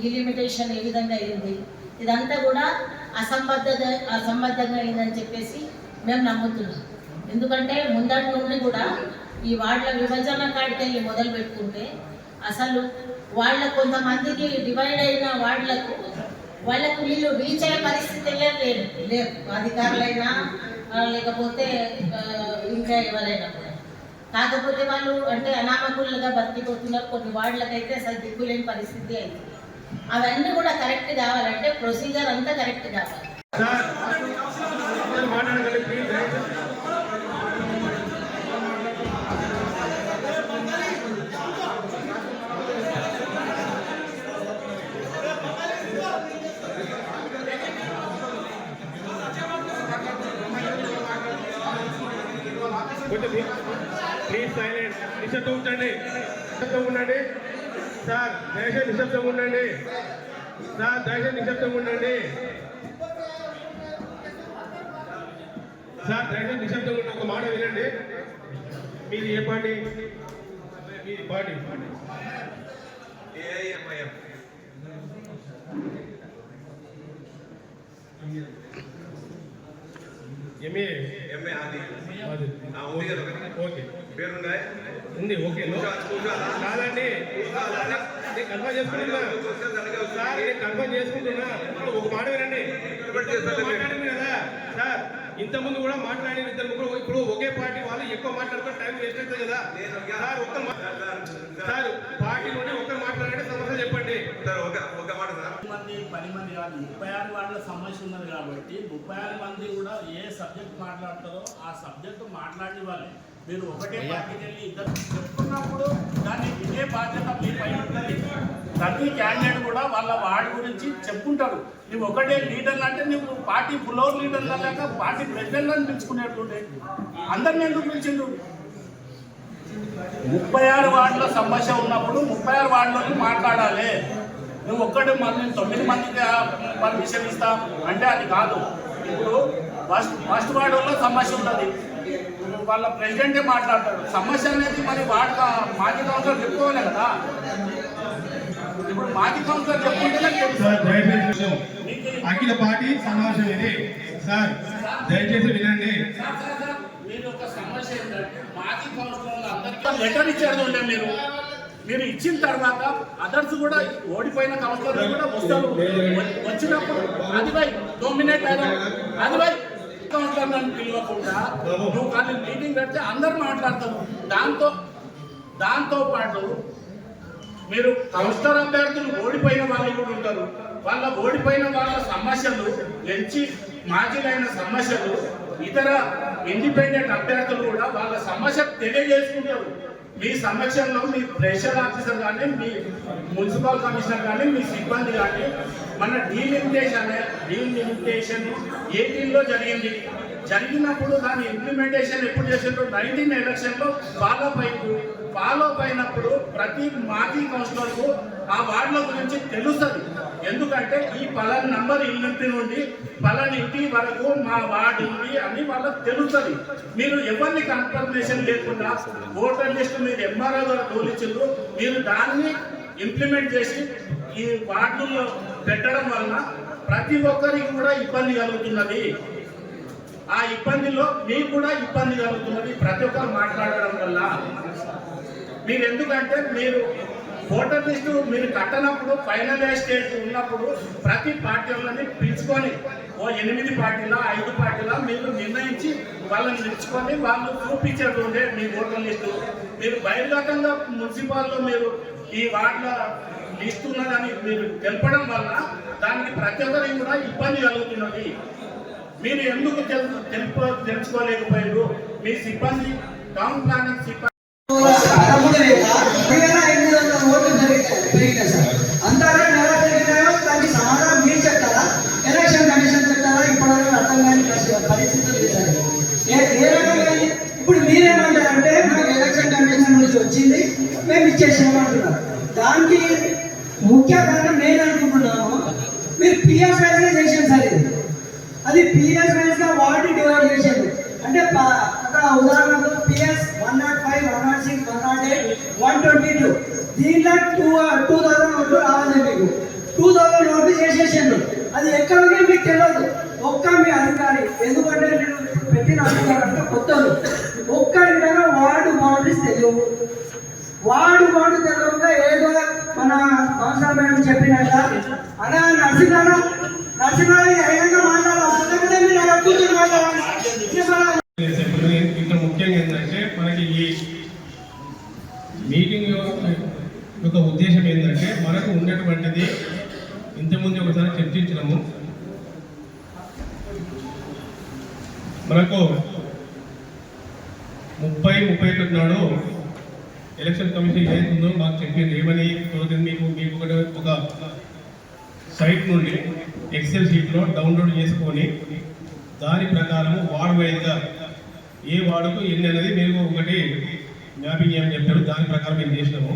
డిలిమిటేషన్ ఏ విధంగా అయింది, ఇదంతా కూడా అసంబద్ధంగా అయిందని చెప్పేసి మేము నమ్ముతున్నాం. ఎందుకంటే ముందటి నుండి కూడా ఈ వార్డుల విభజన కాడికి వెళ్ళి మొదలు పెట్టుకుంటే అసలు వాళ్ళ కొంతమందికి డివైడ్ అయిన వాళ్ళకు వీళ్ళు రీచ్ అయ్యే పరిస్థితి లేదు, అధికారులైనా లేకపోతే ఇంకా ఎవరైనా కూడా. కాకపోతే వాళ్ళు అంటే అనామకులుగా బతికిపోతున్నారు. కొన్ని వార్డులకైతే అసలు దిక్కులేని పరిస్థితి అయింది. అవన్నీ కూడా కరెక్ట్ కావాలంటే ప్రొసీజర్ అంతా కరెక్ట్ కావాలి. ప్లీజ్ సైలెంట్, నిశ్శబ్దం ఉండండి, నిశ్శబ్దం ఉండండి సార్, దయచేసి నిశ్శబ్దం ఉండండి సార్, దయచేసి నిశ్శబ్దం ఉండండి సార్, దయచేసి నిశ్శబ్దం ఉండండి. ఒక మాట వినండి. మీది ఏ పార్టీ? మీది పార్టీ ఏఐఎంఐఎం. ఎంఏ అది ఓకే, పేరుందా? ఉంది. ఓకే, కాదండి, నేను కన్ఫర్మ్ చేసుకుంటున్నా సార్, నేను కన్ఫర్మ్ చేసుకుంటున్నా. ఒక మాట వినండి. మాట్లాడింది కదా సార్, ఇంతకుముందు కూడా మాట్లాడిన ఇద్దరు ముగ్గురు, ఇప్పుడు ఒకే పార్టీ వాళ్ళు ఎక్కువ మాట్లాడుకొని టైం వేస్ట్ అవుతుంది కదా సార్. సార్ పార్టీ నుండి ఒక్కరు మాట్లాడండి, సమస్య చెప్పండి సార్. ఒక మాట సార్, 10 మంది కాదు, 36 వాళ్ళ సమస్య ఉన్నది కాబట్టి 36 మంది కూడా ఏ సబ్జెక్ట్ మాట్లాడతారో ఆ సబ్జెక్టు మాట్లాడి వాళ్ళు. మీరు ఒకటే పార్టీకి వెళ్ళి ఇద్దరు చెప్పుకున్నప్పుడు దాన్ని ఇదే బాధ్యత మీ పైన ఉంటుంది. ప్రతి క్యాండిడేట్ కూడా వాళ్ళ వార్డు గురించి చెప్పుకుంటారు. నువ్వు ఒకటే లీడర్లు అంటే నువ్వు పార్టీ ఫ్లోర్ లీడర్లు లేక పార్టీ ప్రెసిడెంట్లను పిలుచుకునేట్లుండే. అందరిని ఎందుకు పిలిచిండు? 36 వార్డుల సమస్య ఉన్నప్పుడు 36 వార్డులోకి మాట్లాడాలి. నువ్వు ఒక్కడే మళ్ళీ 9 మందికి పర్మిషన్ ఇస్తా అంటే అది కాదు. ఇప్పుడు ఫస్ట్ వార్డులో సమస్య ఉంటుంది, వాళ్ళ ప్రెసిడెంటే మాట్లాడతాడు. సమస్య అనేది మరి వార్డు మాజీ కౌన్సిలర్ చెప్పుకోవాలి కదా. ఇప్పుడు మాజీ కౌన్సిలర్ చెప్పుకుంటేనే అఖిల పార్టీ సమావేశం ఇది సార్, దయచేసి వినండి. మీరు ఒక సమస్య ఏంటంటే మాజీ కౌన్సిలర్లు అందరికీ లెటర్ ఇచ్చారు ఉండే మీరు ఇచ్చిన తర్వాత అదర్స్ కూడా ఓడిపోయిన కౌన్సిలర్లు కూడా వస్తారు. వచ్చినప్పుడు అది వై డొమినేట్ అయినా అది వై కౌన్సిలర్లను పిలవకుండా నువ్వు కానీ మీటింగ్ పెడితే అందరు మాట్లాడతారు. దాంతో పాటు మీరు కౌన్సిలర్ అభ్యర్థులు ఓడిపోయిన వాళ్ళు కూడా ఉంటారు. వాళ్ళ ఓడిపోయిన వాళ్ళ సమస్యలు, ఎంచి మాజీలైన సమస్యలు, ఇతర ఇండిపెండెంట్ అభ్యర్థులు కూడా వాళ్ళ సమస్య తెలియజేసుకుంటారు. మీ సమక్షంలో మీ ప్రెషర్ ఆఫీసర్ కానీ, మీ మున్సిపల్ కమిషనర్ కానీ, మీ సిబ్బంది కానీ మన డీలిమిటేషన్ 18లో జరిగినప్పుడు దాని ఇంప్లిమెంటేషన్ ఎప్పుడు చేసిండ్రు? 19 ఎలక్షన్లో ఫాలో అయినప్పుడు ప్రతి మాజీ కౌన్సిలర్కు ఆ వార్డుల గురించి తెలుస్తుంది. ఎందుకంటే ఈ పలాన్ నంబర్ ఇంటి నుండి పలానింటి వరకు మా వార్డు ఉంది అని వాళ్ళకి తెలుస్తుంది. మీరు ఎవరిని కన్ఫర్మేషన్ లేకుండా ఓటర్ లిస్ట్ మీరు ఎంఆర్ఓ ద్వారా తోలించారు. మీరు దాన్ని ఇంప్లిమెంట్ చేసి ఈ వార్డుల్లో పెట్టడం వలన ప్రతి ఒక్కరికి కూడా ఇబ్బంది కలుగుతున్నది. ఆ ఇబ్బందిలో మీకు కూడా ఇబ్బంది కలుగుతున్నది ప్రతి ఒక్కరు మాట్లాడడం వల్ల. మీరు ఎందుకంటే మీరు ఓటర్ లిస్టు మీరు కట్టనప్పుడు ఫైనల్ స్టేజ్ ఉన్నప్పుడు ప్రతి పార్టీలని పిలుచుకొని 8 పార్టీలా 5 పార్టీలా మీరు నిర్ణయించి వాళ్ళని పిలుచుకొని వాళ్ళు చూపించేది ఉండే మీ ఓటర్ లిస్టు. మీరు బహిర్గతంగా మున్సిపాల్లో మీరు ఈ వార్డుల లిస్ట్ ఉన్నదని మీరు తెలపడం వల్ల దానికి ప్రతి ఒక్కరికి కూడా ఇబ్బంది కలుగుతున్నది. మీరు ఎందుకు తెలుసుకోలేకపోయారు? మీ సిబ్బంది టౌన్ ప్లానింగ్ సిబ్బంది అంతగా నెల జరిగినాయో దానికి సమాధానం మీరు చెప్తారా, ఎలక్షన్ కమిషన్ చెప్తారా? ఇప్పటివరకు అర్థం కాని పరిస్థితులు చేశారు. ఏ రకంగా ఇప్పుడు మీరేమంటారంటే మాకు ఎలక్షన్ కమిషన్ నుంచి వచ్చింది, మేము ఇచ్చేసామంటున్నారు. దానికి ముఖ్య కారణం నేను అనుకుంటున్నాను, మీరు పిఎస్ వైజ్గా చేసాను సార్. అది పిఎస్ వైజ్గా వార్డు డివైడ్ చేసేది. అంటే ఒక ఉదాహరణకు పిఎస్ 105 105, 106, 108, 122. దీంట్లో 2000 ఓట్లు రావాలి. మీకు 2000 ఓట్లు చేసేసాను. అది ఎక్కడికి మీకు తెలియదు. ఒక్క మీ అధికారి, ఎందుకంటే నేను పెట్టిన అధికారి అంటే కొత్తలు, ఒక్కరికైనా వార్డు బౌండరీస్ తెలియవు. వార్డు తెలియకుండా ఏదో మన కౌన్సిలర్ మేడం చెప్పినట్ట అలా నరసింహారావు ఏదైనా మాట్లాడాలి. మీరు మాట్లాడాలి. ఇంకా ముఖ్యంగా ఏంటంటే మనకి ఈ మీటింగ్ యొక్క ఉద్దేశం ఏంటంటే మనకు ఉన్నటువంటిది ఇంతకుముందు ఒకసారి చర్చించినాము. మనకు 30-31 నాడు ఎలక్షన్ కమిషన్ ఏదైతుందో మాకు చెప్పింది ఏమని మీకు ఒక సైట్ నుండి ఎక్సెల్ షీట్లో డౌన్లోడ్ చేసుకొని దాని ప్రకారం వార్డు వైజ్గా ఏ వార్డుకు ఎన్ని అనేది మీరు ఒకటి మ్యాపింగ్ చేయమని చెప్పారు. దాని ప్రకారం మేము చేసినాము.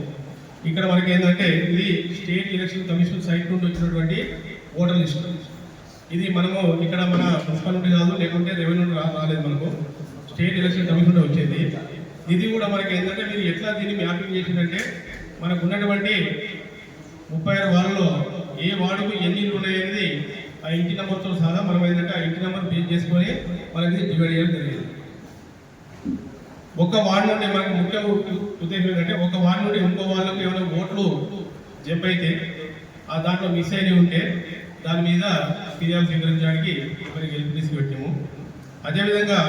ఇక్కడ మనకి ఏంటంటే ఇది స్టేట్ ఎలక్షన్ కమిషన్ సైట్ నుండి వచ్చినటువంటి ఓటర్ లిస్ట్. ఇది మనము ఇక్కడ మన మున్సిపల్ నుండి కాదు, లేకుంటే రెవెన్యూ నుండి రాలేదు, మనకు స్టేట్ ఎలక్షన్ కమిషన్ నుండి వచ్చేది. ఇది కూడా మనకి ఏంటంటే మీరు ఎట్లా దీన్ని మ్యాపింగ్ చేసిందంటే మనకు ఉన్నటువంటి 36 వార్డులో ఏ వార్డుకు ఎన్ని ఇళ్ళు ఉన్నాయనేది ఆ ఇంటి నెంబర్తో సహా మనం ఏంటంటే ఆ ఇంటి నెంబర్ బేస్ చేసుకొని మనకి డివైడ్ చేయడం జరిగింది. ఒక వార్డు నుండి మనకు ముఖ్య ఉద్దేశం ఏంటంటే ఒక వార్డు నుండి ఇంకో వాళ్ళకు ఏమైనా ఓట్లు జంప్ అయితే ఆ దాంట్లో మిస్ అయినవి ఉంటే దాని మీద ఫిర్యాదు స్వీకరించడానికి మనకి ఎల్పిసి పెట్టాము. అదేవిధంగా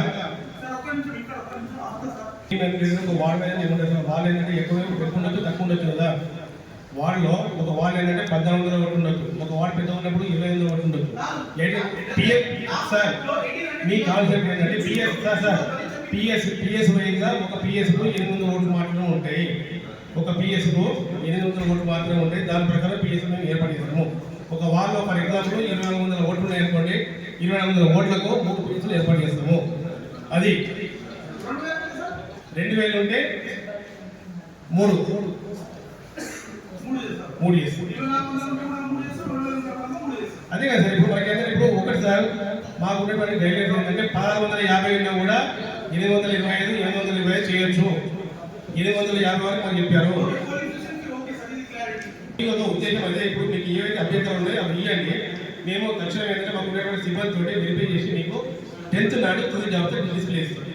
వార్డు ఏమంటారు, వాళ్ళు ఏంటంటే ఎక్కువ ఉండొచ్చు, తక్కువ ఉండొచ్చు కదా. వార్డులో ఒక వార్డు ఏంటంటే 1400 ఓట్లు ఉండొచ్చు, ఒక వార్డు పెద్ద ఉన్నప్పుడు 2500 ఓట్లు ఉండొచ్చు. సార్ మీ కాన్సెప్ట్ ఏంటంటే పిఎస్ వైజ్గా ఒక పిఎస్కు 800 ఓట్లు మాత్రమే ఉంటాయి. ఒక పిఎస్కు 800 ఓట్లు మాత్రమే ఉంటాయి. దాని ప్రకారం పిఎస్ మేము ఏర్పాటు చేస్తాము. ఒక వార్డులో ఫర్ ఎగ్జాంపుల్ 2400 ఓట్లు అనుకోండి, 2400 ఓట్లకు 3 పిఎస్లు ఏర్పాటు చేస్తాము. అది 2000 ఉంటే 3 చేస్తాం. అదే కదా సార్. ఇప్పుడు మనకైతే ఇప్పుడు ఒకటి సార్ మాకు ఉన్నటువంటి గైడ్లైన్స్ ఏంటంటే 1650 ఉన్నా కూడా 825, 825 చేయొచ్చు. 850 వరకు మాకు చెప్పారు. ఉద్దేశం అదే. ఇప్పుడు మీకు ఏవైతే అభ్యంతరాలు ఉన్నాయో అవి ఇవ్వండి. మేము తక్షణం ఏంటంటే మాకు ఉన్నటువంటి సిబ్బంది తోటి వెరిఫై చేసి మీకు 10th నాడు తుది జాబితా డిస్ప్లే చేస్తాం.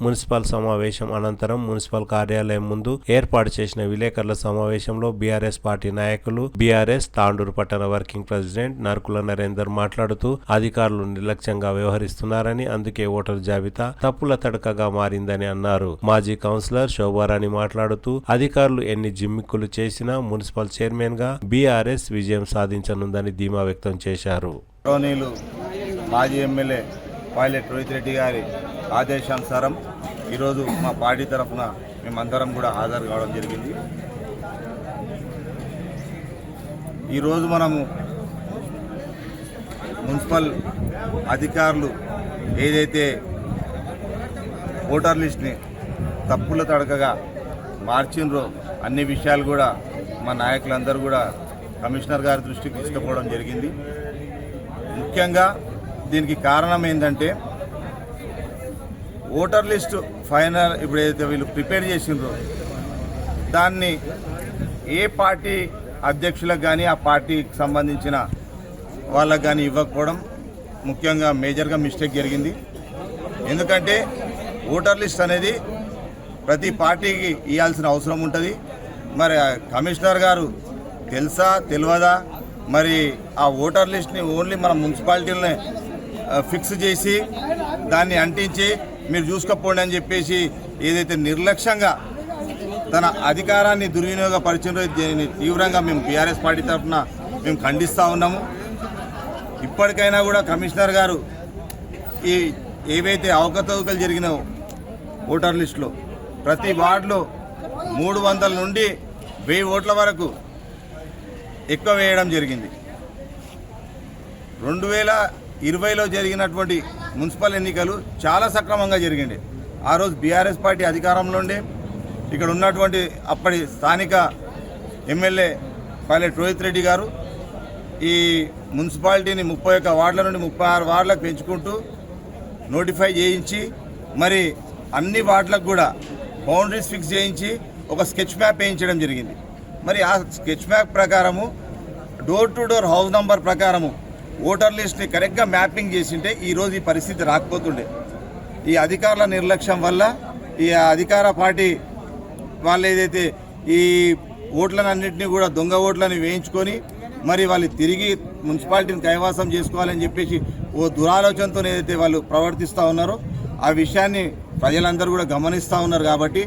మున్సిపల్ సమావేశం అనంతరం మున్సిపల్ కార్యాలయం ముందు ఏర్పాటు చేసిన విలేకరుల సమావేశంలో బీఆర్ఎస్ పార్టీ నాయకులు, బీఆర్ఎస్ తాండూరు పట్టణ వర్కింగ్ ప్రెసిడెంట్ నరుకుల నరేందర్ మాట్లాడుతూ అధికారులు నిర్లక్ష్యంగా వ్యవహరిస్తున్నారని, అందుకే ఓటర్ జాబితా తప్పుల తడకగా మారిందని అన్నారు. మాజీ కౌన్సిలర్ శోభారాణి మాట్లాడుతూ అధికారులు ఎన్ని జిమ్మిక్కులు చేసినా మున్సిపల్ చైర్మన్ గా బీఆర్ఎస్ విజయం సాధించనుందని ధీమా వ్యక్తం చేశారు. మాజీ ఎమ్మెల్యే పైలట్ రోహిత్ రెడ్డి గారి ఆదేశానుసారం ఈరోజు మా పార్టీ తరఫున మేమందరం కూడా హాజరు కావడం జరిగింది. ఈరోజు మనము మున్సిపల్ అధికారులు ఏదైతే ఓటర్ లిస్ట్ని తప్పుల తడకగా మార్చిండ్రో అన్ని విషయాలు కూడా మా నాయకులందరూ కూడా కమిషనర్ గారి దృష్టికి తీసుకుపోవడం జరిగింది. ముఖ్యంగా దీనికి కారణం ఏంటంటే ఓటర్ లిస్టు ఫైనల్ ఇప్పుడు ఏదైతే వీళ్ళు ప్రిపేర్ చేసిండ్రో దాన్ని ఏ పార్టీ అధ్యక్షులకు కానీ ఆ పార్టీకి సంబంధించిన వాళ్ళకు కానీ ఇవ్వకపోవడం ముఖ్యంగా మేజర్గా మిస్టేక్ జరిగింది. ఎందుకంటే ఓటర్ లిస్ట్ అనేది ప్రతి పార్టీకి ఇవ్వాల్సిన అవసరం ఉంటుంది. మరి కమిషనర్ గారు తెలుసా తెలియదా మరి ఆ ఓటర్ లిస్ట్ని ఓన్లీ మన మున్సిపాలిటీలనే ఫిక్స్ చేసి దాన్ని అంటించి మీరు చూసుకోపోండి అని చెప్పేసి ఏదైతే నిర్లక్ష్యంగా తన అధికారాన్ని దుర్వినియోగపరిచిందో దీన్ని తీవ్రంగా మేము బీఆర్ఎస్ పార్టీ తరఫున మేము ఖండిస్తూ ఉన్నాము. ఇప్పటికైనా కూడా కమిషనర్ గారు ఈ ఏవైతే అవకతవకలు జరిగినాయో ఓటర్ లిస్టులో ప్రతి వార్డులో 300 నుండి 1000 ఓట్ల వరకు ఎక్కువ వేయడం జరిగింది. 2020లో జరిగినటువంటి మున్సిపల్ ఎన్నికలు చాలా సక్రమంగా జరిగింది. ఆ రోజు బీఆర్ఎస్ పార్టీ అధికారంలో ఉండి ఇక్కడ ఉన్నటువంటి అప్పటి స్థానిక ఎమ్మెల్యే పైలట్ రోహిత్ రెడ్డి గారు ఈ మున్సిపాలిటీని 31 వార్డుల నుండి 36 వార్డులకు పెంచుకుంటూ నోటిఫై చేయించి మరి అన్ని వార్డులకు కూడా బౌండరీస్ ఫిక్స్ చేయించి ఒక స్కెచ్ మ్యాప్ వేయించడం జరిగింది. మరి ఆ స్కెచ్ మ్యాప్ ప్రకారము door to door house number ప్రకారము ఓటర్ లిస్ట్ని కరెక్ట్గా మ్యాపింగ్ చేసింటే ఈరోజు ఈ పరిస్థితి రాకపోతుండే. ఈ అధికారుల నిర్లక్ష్యం వల్ల ఈ అధికార పార్టీ వాళ్ళు ఏదైతే ఈ ఓట్లన్నింటినీ కూడా దొంగ ఓట్లని వేయించుకొని మరి వాళ్ళు తిరిగి మున్సిపాలిటీని కైవాసం చేసుకోవాలని చెప్పేసి ఓ దురాలోచనతో ఏదైతే వాళ్ళు ప్రవర్తిస్తూ ఉన్నారో ఆ విషయాన్ని ప్రజలందరూ కూడా గమనిస్తూ ఉన్నారు. కాబట్టి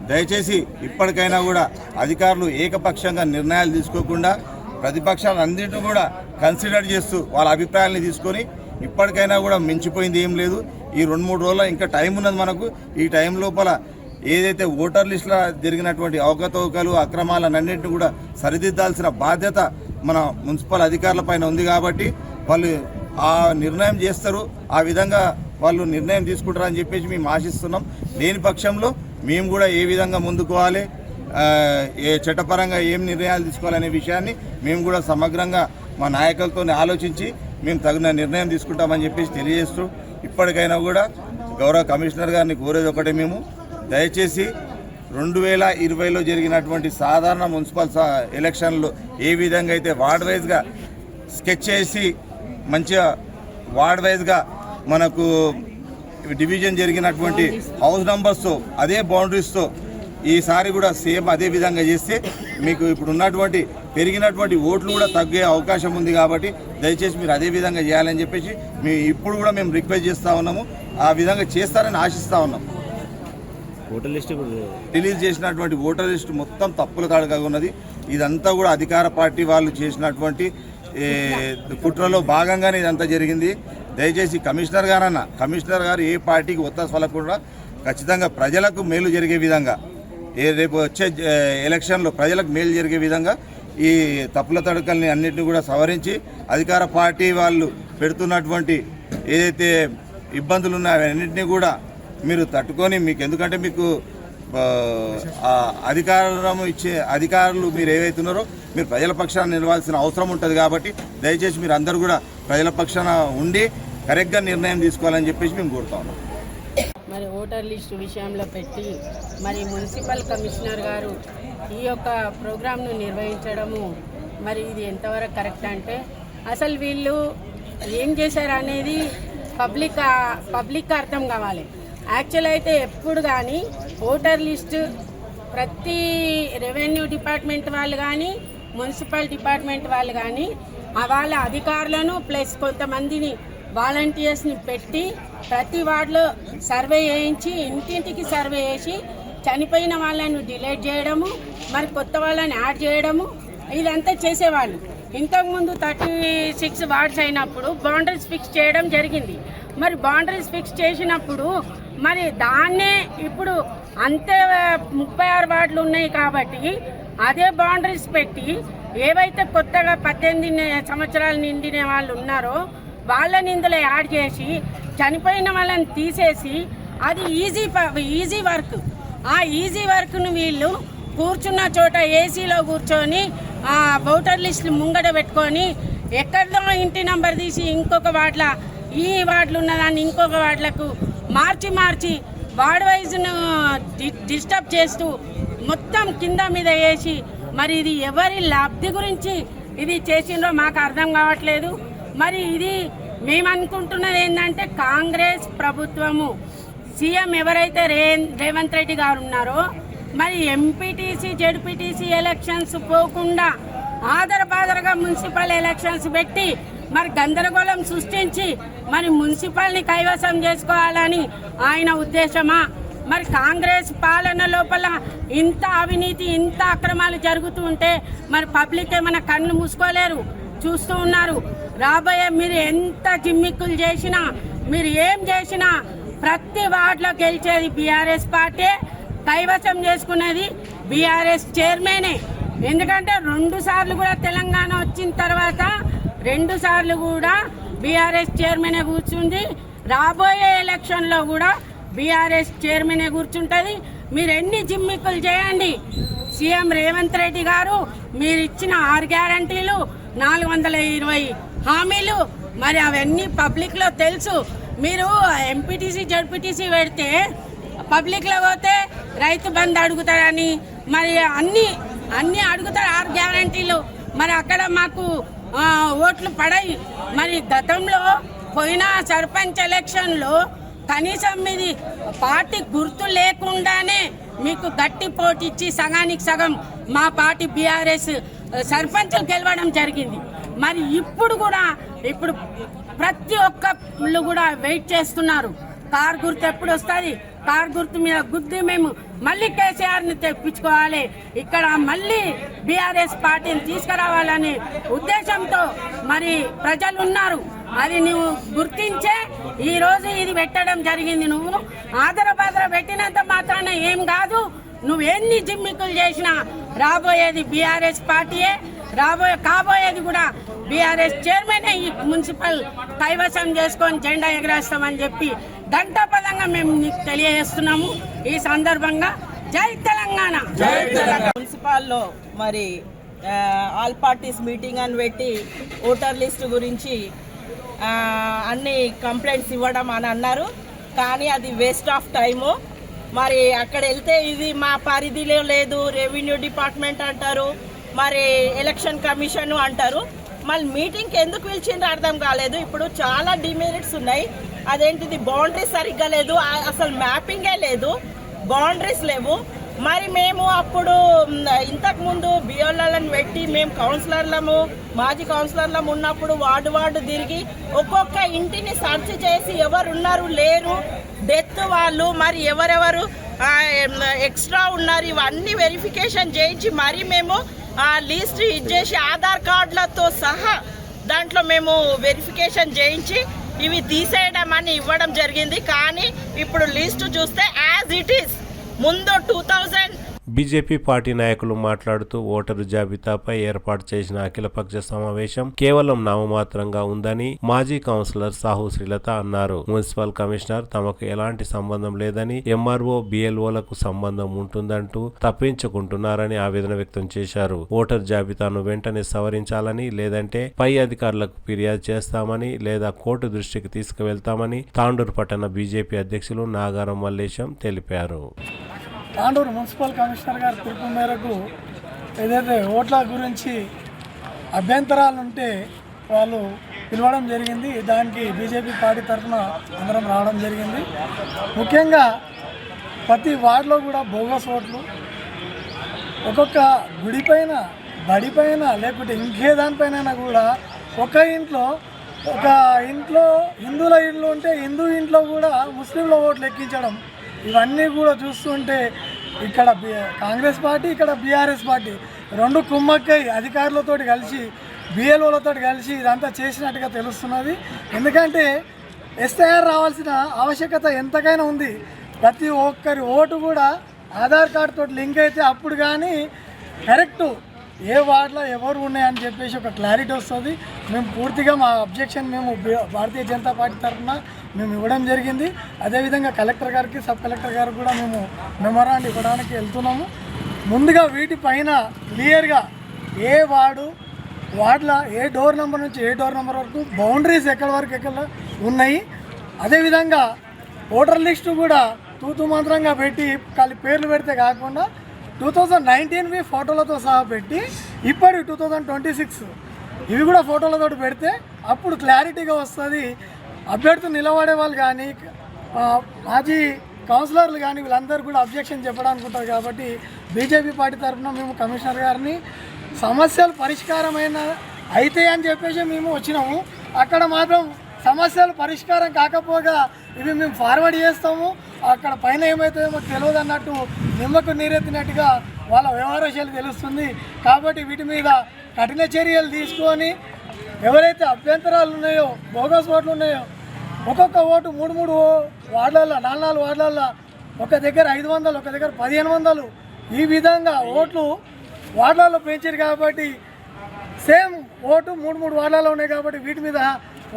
దయచేసి ఇప్పటికైనా కూడా అధికారులు ఏకపక్షంగా నిర్ణయాలు తీసుకోకుండా ప్రతిపక్షాలన్నింటినీ కూడా కన్సిడర్ చేస్తూ వాళ్ళ అభిప్రాయాలని తీసుకొని ఇప్పటికైనా కూడా మించిపోయింది ఏం లేదు. ఈ 2-3 రోజుల్లో ఇంకా టైం ఉన్నది మనకు. ఈ టైం లోపల ఏదైతే ఓటర్ లిస్టులో జరిగినటువంటి అవకతవకలు అక్రమాలన్నింటినీ కూడా సరిదిద్దాల్సిన బాధ్యత మన మున్సిపల్ అధికారుల పైన ఉంది. కాబట్టి వాళ్ళు ఆ నిర్ణయం చేస్తారు, ఆ విధంగా వాళ్ళు నిర్ణయం తీసుకుంటారని చెప్పేసి మేము ఆశిస్తున్నాం. లేని పక్షంలో మేము కూడా ఏ విధంగా ముందుకోవాలి, ఏ చట్టపరంగా ఏం నిర్ణయాలు తీసుకోవాలనే విషయాన్ని మేము కూడా సమగ్రంగా మా నాయకులతో ఆలోచించి మేము తగిన నిర్ణయం తీసుకుంటామని చెప్పేసి తెలియజేస్తూ ఇప్పటికైనా కూడా గౌరవ కమిషనర్ గారిని కోరేది ఒకటే, మేము దయచేసి 2020లో జరిగినటువంటి సాధారణ మున్సిపల్ ఎలక్షన్లు ఏ విధంగా అయితే వార్డ్ వైజ్గా స్కెచ్ చేసి మంచిగా వార్డ్ వైజ్గా మనకు డివిజన్ జరిగినటువంటి హౌస్ నంబర్స్తో అదే బౌండరీస్తో ఈసారి కూడా సేమ్ అదే విధంగా చేస్తే మీకు ఇప్పుడు ఉన్నటువంటి పెరిగినటువంటి ఓట్లు కూడా తగ్గే అవకాశం ఉంది. కాబట్టి దయచేసి మీరు అదే విధంగా చేయాలని చెప్పేసి ఇప్పుడు కూడా మేము రిక్వెస్ట్ చేస్తూ ఉన్నాము. ఆ విధంగా చేస్తారని ఆశిస్తూ ఉన్నాం. ఓటర్ లిస్ట్ రిలీజ్ చేసినటువంటి ఓటర్ లిస్ట్ మొత్తం తప్పుల తాడుగా ఉన్నది. ఇదంతా కూడా అధికార పార్టీ వాళ్ళు చేసినటువంటి కుట్రలో భాగంగానే ఇదంతా జరిగింది. దయచేసి కమిషనర్ గారు ఏ పార్టీకి ఒత్తాసు పలకకుండా ఖచ్చితంగా ప్రజలకు మేలు జరిగే విధంగా రేపు వచ్చే ఎలక్షన్లో ప్రజలకు మేలు జరిగే విధంగా ఈ తప్పుల తడకల్ని అన్నింటినీ కూడా సవరించి అధికార పార్టీ వాళ్ళు పెడుతున్నటువంటి ఏదైతే ఇబ్బందులు ఉన్నాయో అన్నింటినీ కూడా మీరు తట్టుకొని ఎందుకంటే మీకు అధికారం ఇచ్చే అధికారులు మీరు ఏవైతున్నారో మీరు ప్రజల పక్షాన నిలవాల్సిన అవసరం ఉంటుంది. కాబట్టి దయచేసి మీరు అందరూ కూడా ప్రజల పక్షాన ఉండి కరెక్ట్గా నిర్ణయం తీసుకోవాలని చెప్పేసి మేము కోరుతా ఉన్నాం. మరి ఓటర్ లిస్టు విషయంలో పెట్టి మరి మున్సిపల్ కమిషనర్ గారు ఈ యొక్క ప్రోగ్రాంను నిర్వహించడము మరి ఇది ఎంతవరకు కరెక్ట్ అంటే అసలు వీళ్ళు ఏం చేశారు అనేది పబ్లిక్ అర్థం కావాలి. యాక్చువల్ అయితే ఎప్పుడు కానీ ఓటర్ లిస్టు ప్రతి రెవెన్యూ డిపార్ట్మెంట్ వాళ్ళు కానీ మున్సిపల్ డిపార్ట్మెంట్ వాళ్ళు కానీ వాళ్ళ అధికారులను ప్లస్ కొంతమందిని వాలంటీర్స్ని పెట్టి ప్రతి వార్డులో సర్వే చేయించి ఇంటింటికి సర్వే చేసి చనిపోయిన వాళ్ళను డిలీట్ చేయడము మరి కొత్త వాళ్ళని యాడ్ చేయడము ఇదంతా చేసేవాళ్ళు. ఇంతకుముందు 36 వార్డ్స్ అయినప్పుడు బౌండరీస్ ఫిక్స్ చేయడం జరిగింది. మరి బౌండరీస్ ఫిక్స్ చేసినప్పుడు మరి దాన్నే ఇప్పుడు అంతే 36 వార్డులు ఉన్నాయి కాబట్టి అదే బౌండరీస్ పెట్టి ఏవైతే కొత్తగా 18 సంవత్సరాలు నిండిన వాళ్ళు ఉన్నారో వాళ్ళని ఇందులో యాడ్ చేసి చనిపోయిన వాళ్ళని తీసేసి అది ఈజీ వర్క్. ఆ ఈజీ వర్క్ను వీళ్ళు కూర్చున్న చోట ఏసీలో కూర్చొని ఓటర్ లిస్టులు ముంగట పెట్టుకొని ఎక్కడో ఇంటి నంబర్ తీసి ఇంకొక వార్డుల ఈ వార్డులు ఉన్నదాన్ని ఇంకొక వార్డులకు మార్చి వార్డ్ వైజ్ను డిస్టర్బ్ చేస్తూ మొత్తం కింద మీద వేసి మరి ఇది ఎవరి లబ్ధి గురించి ఇది చేసిండ్రో మాకు అర్థం కావట్లేదు. మరి ఇది మేము అనుకుంటున్నది ఏంటంటే కాంగ్రెస్ ప్రభుత్వము సీఎం ఎవరైతే రేవంత్ రెడ్డి గారు ఉన్నారో మరి ఎంపీటీసీ జెడ్పీటీసీ ఎలక్షన్స్ పోకుండా ఆదరబాదరగా మున్సిపల్ ఎలక్షన్స్ పెట్టి మరి గందరగోళం సృష్టించి మరి మున్సిపల్ని కైవసం చేసుకోవాలని ఆయన ఉద్దేశమా? మరి కాంగ్రెస్ పాలన లోపల ఇంత అవినీతి ఇంత అక్రమాలు జరుగుతూ ఉంటే మరి పబ్లిక్ ఏమైనా కళ్ళు మూసుకోలేరు, చూస్తూ ఉన్నారు. రాబోయే మీరు ఎంత జిమ్మిక్కులు చేసినా మీరు ఏం చేసినా ప్రతి వార్డులో గెలిచేది బీఆర్ఎస్ పార్టీ, కైవసం చేసుకునేది బీఆర్ఎస్ చైర్మనే. ఎందుకంటే 2 సార్లు కూడా తెలంగాణ వచ్చిన తర్వాత 2 సార్లు కూడా బీఆర్ఎస్ చైర్మనే కూర్చుంది. రాబోయే ఎలక్షన్లో కూడా బీఆర్ఎస్ చైర్మనే కూర్చుంటుంది. మీరు ఎన్ని జిమ్మిక్కులు చేయండి, సీఎం రేవంత్ రెడ్డి గారు మీరు ఇచ్చిన 6 గ్యారంటీలు 420 హామీలు మరి అవన్నీ పబ్లిక్లో తెలుసు. మీరు ఎంపీటీసీ జడ్పీటీసీ పెడితే పబ్లిక్లో పోతే రైతు బంధు అడుగుతారని మరి అన్నీ అడుగుతారు 6 గ్యారంటీలు. మరి అక్కడ మాకు ఓట్లు పడాయి. మరి గతంలో పోయిన సర్పంచ్ ఎలక్షన్లో కనీసం మీది పార్టీ గుర్తు లేకుండానే మీకు గట్టి పోటీ ఇచ్చి సగానికి సగం మా పార్టీ బీఆర్ఎస్ సర్పంచులు గెలవడం జరిగింది. మరి ఇప్పుడు ప్రతి ఒక్కళ్ళు కూడా వెయిట్ చేస్తున్నారు. కారు గుర్తు ఎప్పుడు వస్తుంది, కారు గుర్తు మీద గుద్ది మేము మళ్ళీ కేసీఆర్ని తెప్పించుకోవాలి, ఇక్కడ మళ్ళీ బీఆర్ఎస్ పార్టీని తీసుకురావాలనే ఉద్దేశంతో మరి ప్రజలు ఉన్నారు. అది నువ్వు గుర్తించే ఈరోజు ఇది పెట్టడం జరిగింది. నువ్వు ఆదరబాదర పెట్టినంత మాత్రాన ఏం కాదు. నువ్వు ఎన్ని జిమ్మికులు చేసినా రాబోయేది బీఆర్ఎస్ పార్టీయే, కాబోయేది కూడా బీఆర్ఎస్ చైర్మన్ ఈ మున్సిపల్ కైవసం చేసుకొని జెండా ఎగరేస్తామని చెప్పి ఘంటాపదంగా మేము నీకు తెలియజేస్తున్నాము. ఈ సందర్భంగా జై తెలంగాణ. మున్సిపాల్లో మరి ఆల్ పార్టీస్ మీటింగ్ అని పెట్టి ఓటర్ లిస్టు గురించి అన్ని కంప్లైంట్స్ ఇవ్వడం అని అన్నారు. కానీ అది వేస్ట్ ఆఫ్ టైము. మరి అక్కడ వెళ్తే ఇది మా పరిధిలో లేదు, రెవెన్యూ డిపార్ట్మెంట్ అంటారు, మరి ఎలక్షన్ కమిషన్ అంటారు. మళ్ళీ మీటింగ్కి ఎందుకు పిలిచిండ్రు అర్థం కాలేదు. ఇప్పుడు చాలా డిమెరిట్స్ ఉన్నాయి. అదేంటిది బౌండరీస్ సరిగ్గా లేదు, అసలు మ్యాపింగే లేదు, బౌండరీస్ లేవు. మరి మేము అప్పుడు ఇంతకుముందు బిఎల్ఎలను పెట్టి మేము కౌన్సిలర్లము మాజీ కౌన్సిలర్లము ఉన్నప్పుడు వార్డు తిరిగి ఒక్కొక్క ఇంటిని సర్చ్ చేసి ఎవరున్నారు లేరు, డెత్ వాళ్ళు, మరి ఎవరెవరు ఎక్స్ట్రా ఉన్నారు, ఇవన్నీ వెరిఫికేషన్ చేయించి మరి మేము లిస్ట్ ఇచ్చేసి ఆధార్ కార్డులతో సహా దాంట్లో మేము వెరిఫికేషన్ చేయించి ఇవి తీసేయడం అని ఇవ్వడం జరిగింది. కానీ ఇప్పుడు లిస్టు చూస్తే యాజ్ ఇట్ ఈస్ ముందు 2000 బీజేపీ పార్టీ నాయకులు మాట్లాడుతూ ఓటరు జాబితాపై ఏర్పాటు చేసిన అఖిలపక్ష సమావేశం కేవలం నామమాత్రంగా ఉందని మాజీ కౌన్సిలర్ సాహు శ్రీలత అన్నారు. మున్సిపల్ కమిషనర్ తమకు ఎలాంటి సంబంధం లేదని, ఎంఆర్ఓ బిఎల్ఓలకు సంబంధం ఉంటుందంటూ తప్పించుకుంటున్నారని ఆవేదన వ్యక్తం చేశారు. ఓటర్ జాబితాను వెంటనే సవరించాలని, లేదంటే పై అధికారులకు ఫిర్యాదు చేస్తామని లేదా కోర్టు దృష్టికి తీసుకువెళ్తామని తాండూరు పట్టణ బీజేపీ అధ్యక్షులు నాగారం మల్లేశం తెలిపారు. తాండూరు మున్సిపల్ కమిషనర్ గారి పిలుపు మేరకు ఏదైతే ఓట్ల గురించి అభ్యంతరాలు ఉంటే వాళ్ళు పిలవడం జరిగింది. దానికి బీజేపీ పార్టీ తరఫున అందరం రావడం జరిగింది. ముఖ్యంగా ప్రతి వార్డులో కూడా బోగస్ ఓట్లు, ఒక్కొక్క గుడిపైన బడిపైన లేకుంటే ఇంకే దానిపైన కూడా ఒక ఇంట్లో హిందువుల ఇల్లు ఉంటే హిందూ ఇంట్లో కూడా ముస్లింల ఓట్లు ఎక్కించడం, ఇవన్నీ కూడా చూస్తుంటే ఇక్కడ కాంగ్రెస్ పార్టీ ఇక్కడ బీఆర్ఎస్ పార్టీ రెండు కుమ్మక్కై అధికారులతో కలిసి బిఎల్ఓలతో కలిసి ఇదంతా చేసినట్టుగా తెలుస్తున్నది. ఎందుకంటే ఎస్ఐఆర్ రావాల్సిన ఆవశ్యకత ఎంతకైనా ఉంది. ప్రతి ఒక్కరి ఓటు కూడా ఆధార్ కార్డుతో లింక్ అయితే అప్పుడు కానీ కరెక్టు ఏ వార్డులో ఎవరు ఉన్నాయని చెప్పేసి ఒక క్లారిటీ వస్తుంది. మేము పూర్తిగా మా అబ్జెక్షన్ మేము భారతీయ జనతా పార్టీ తరఫున మేము ఇవ్వడం జరిగింది. అదేవిధంగా కలెక్టర్ గారికి సబ్ కలెక్టర్ గారికి కూడా మేము మెమోరాండం ఇవ్వడానికి వెళ్తున్నాము. ముందుగా వీటిపైన క్లియర్గా ఏ వార్డులో ఏ డోర్ నెంబర్ నుంచి ఏ డోర్ నెంబర్ వరకు బౌండరీస్ ఎక్కడ ఉన్నాయి. అదేవిధంగా ఓటర్ లిస్టు కూడా తూతు మంత్రంగా పెట్టి ఖాళీ పేర్లు పెడితే కాకుండా 2019 ఫోటోలతో సహా పెట్టి ఇప్పటి 2026 ఇవి కూడా ఫోటోలతో పెడితే అప్పుడు క్లారిటీగా వస్తుంది. అభ్యర్థులు నిలబడే వాళ్ళు కానీ మాజీ కౌన్సిలర్లు కానీ వీళ్ళందరూ కూడా అబ్జెక్షన్ చెప్పడానికి ఉంటారు. కాబట్టి బీజేపీ పార్టీ తరఫున మేము కమిషనర్ గారిని సమస్యలు పరిష్కారమైన అయితే అని చెప్పేసి మేము వచ్చినాము. అక్కడ మాత్రం సమస్యలు పరిష్కారం కాకపోగా ఇవి మేము ఫార్వర్డ్ చేస్తాము, అక్కడ పైన ఏమవుతుందో మాకు తెలియదు అన్నట్టు నిమ్మకు నీరెత్తినట్టుగా వాళ్ళ వ్యవహారశైలి తెలుస్తుంది. కాబట్టి వీటి మీద కఠిన చర్యలు తీసుకొని ఎవరైతే అభ్యంతరాలు ఉన్నాయో బోగస్ ఓట్లు ఉన్నాయో ఒక్కొక్క ఓటు 3 వార్డులలో 4 వార్డులలో ఒక దగ్గర 500 ఒక దగ్గర 1500 ఈ విధంగా ఓట్లు వార్డులలో పెంచారు. కాబట్టి సేమ్ ఓటు 3 వార్డులలో ఉన్నాయి. కాబట్టి వీటి మీద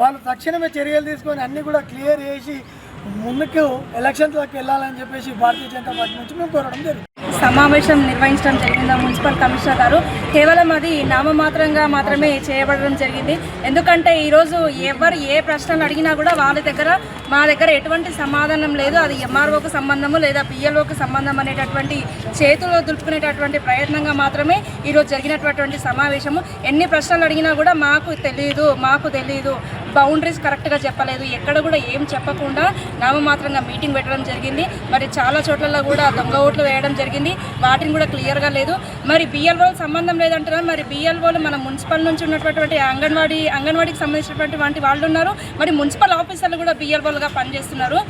వాళ్ళు తక్షణమే చర్యలు తీసుకొని అన్నీ కూడా క్లియర్ చేసి ముందుకు ఎలక్షన్స్లోకి వెళ్ళాలని చెప్పేసి భారతీయ జనతా పార్టీ నుంచి మేము కోరడం జరిగింది. సమావేశం నిర్వహించడం జరిగింది మున్సిపల్ కమిషనర్ గారు. కేవలం అది నామమాత్రంగా మాత్రమే చేయబడడం జరిగింది. ఎందుకంటే ఈరోజు ఎవరు ఏ ప్రశ్నలు అడిగినా కూడా వాళ్ళ దగ్గర మా దగ్గర ఎటువంటి సమాధానం లేదు. అది ఎంఆర్ఓకు సంబంధము లేదా పిఎల్ఓకు సంబంధం అనేటటువంటి చేతుల్లో దులుపుకునేటటువంటి ప్రయత్నంగా మాత్రమే ఈరోజు జరిగినటువంటి సమావేశము. ఎన్ని ప్రశ్నలు అడిగినా కూడా మాకు తెలియదు, బౌండరీస్ కరెక్ట్గా చెప్పలేదు, ఎక్కడ కూడా ఏం చెప్పకుండా నామమాత్రంగా మీటింగ్ పెట్టడం జరిగింది. మరి చాలా చోట్లలో కూడా దొంగ ఓట్లు వేయడం జరిగింది. వాటిని కూడా క్లియర్గా లేదు. మరి బిఎల్ఓలు సంబంధం లేదంటున్నారు. మరి బిఎల్ఓలు మన మున్సిపల్ నుంచి ఉన్నటువంటి అంగన్వాడీకి సంబంధించినటువంటి వాళ్ళు ఉన్నారు. మరి మున్సిపల్ ఆఫీసర్లు కూడా బిఎల్ఓలుగా పనిచేస్తున్నారు.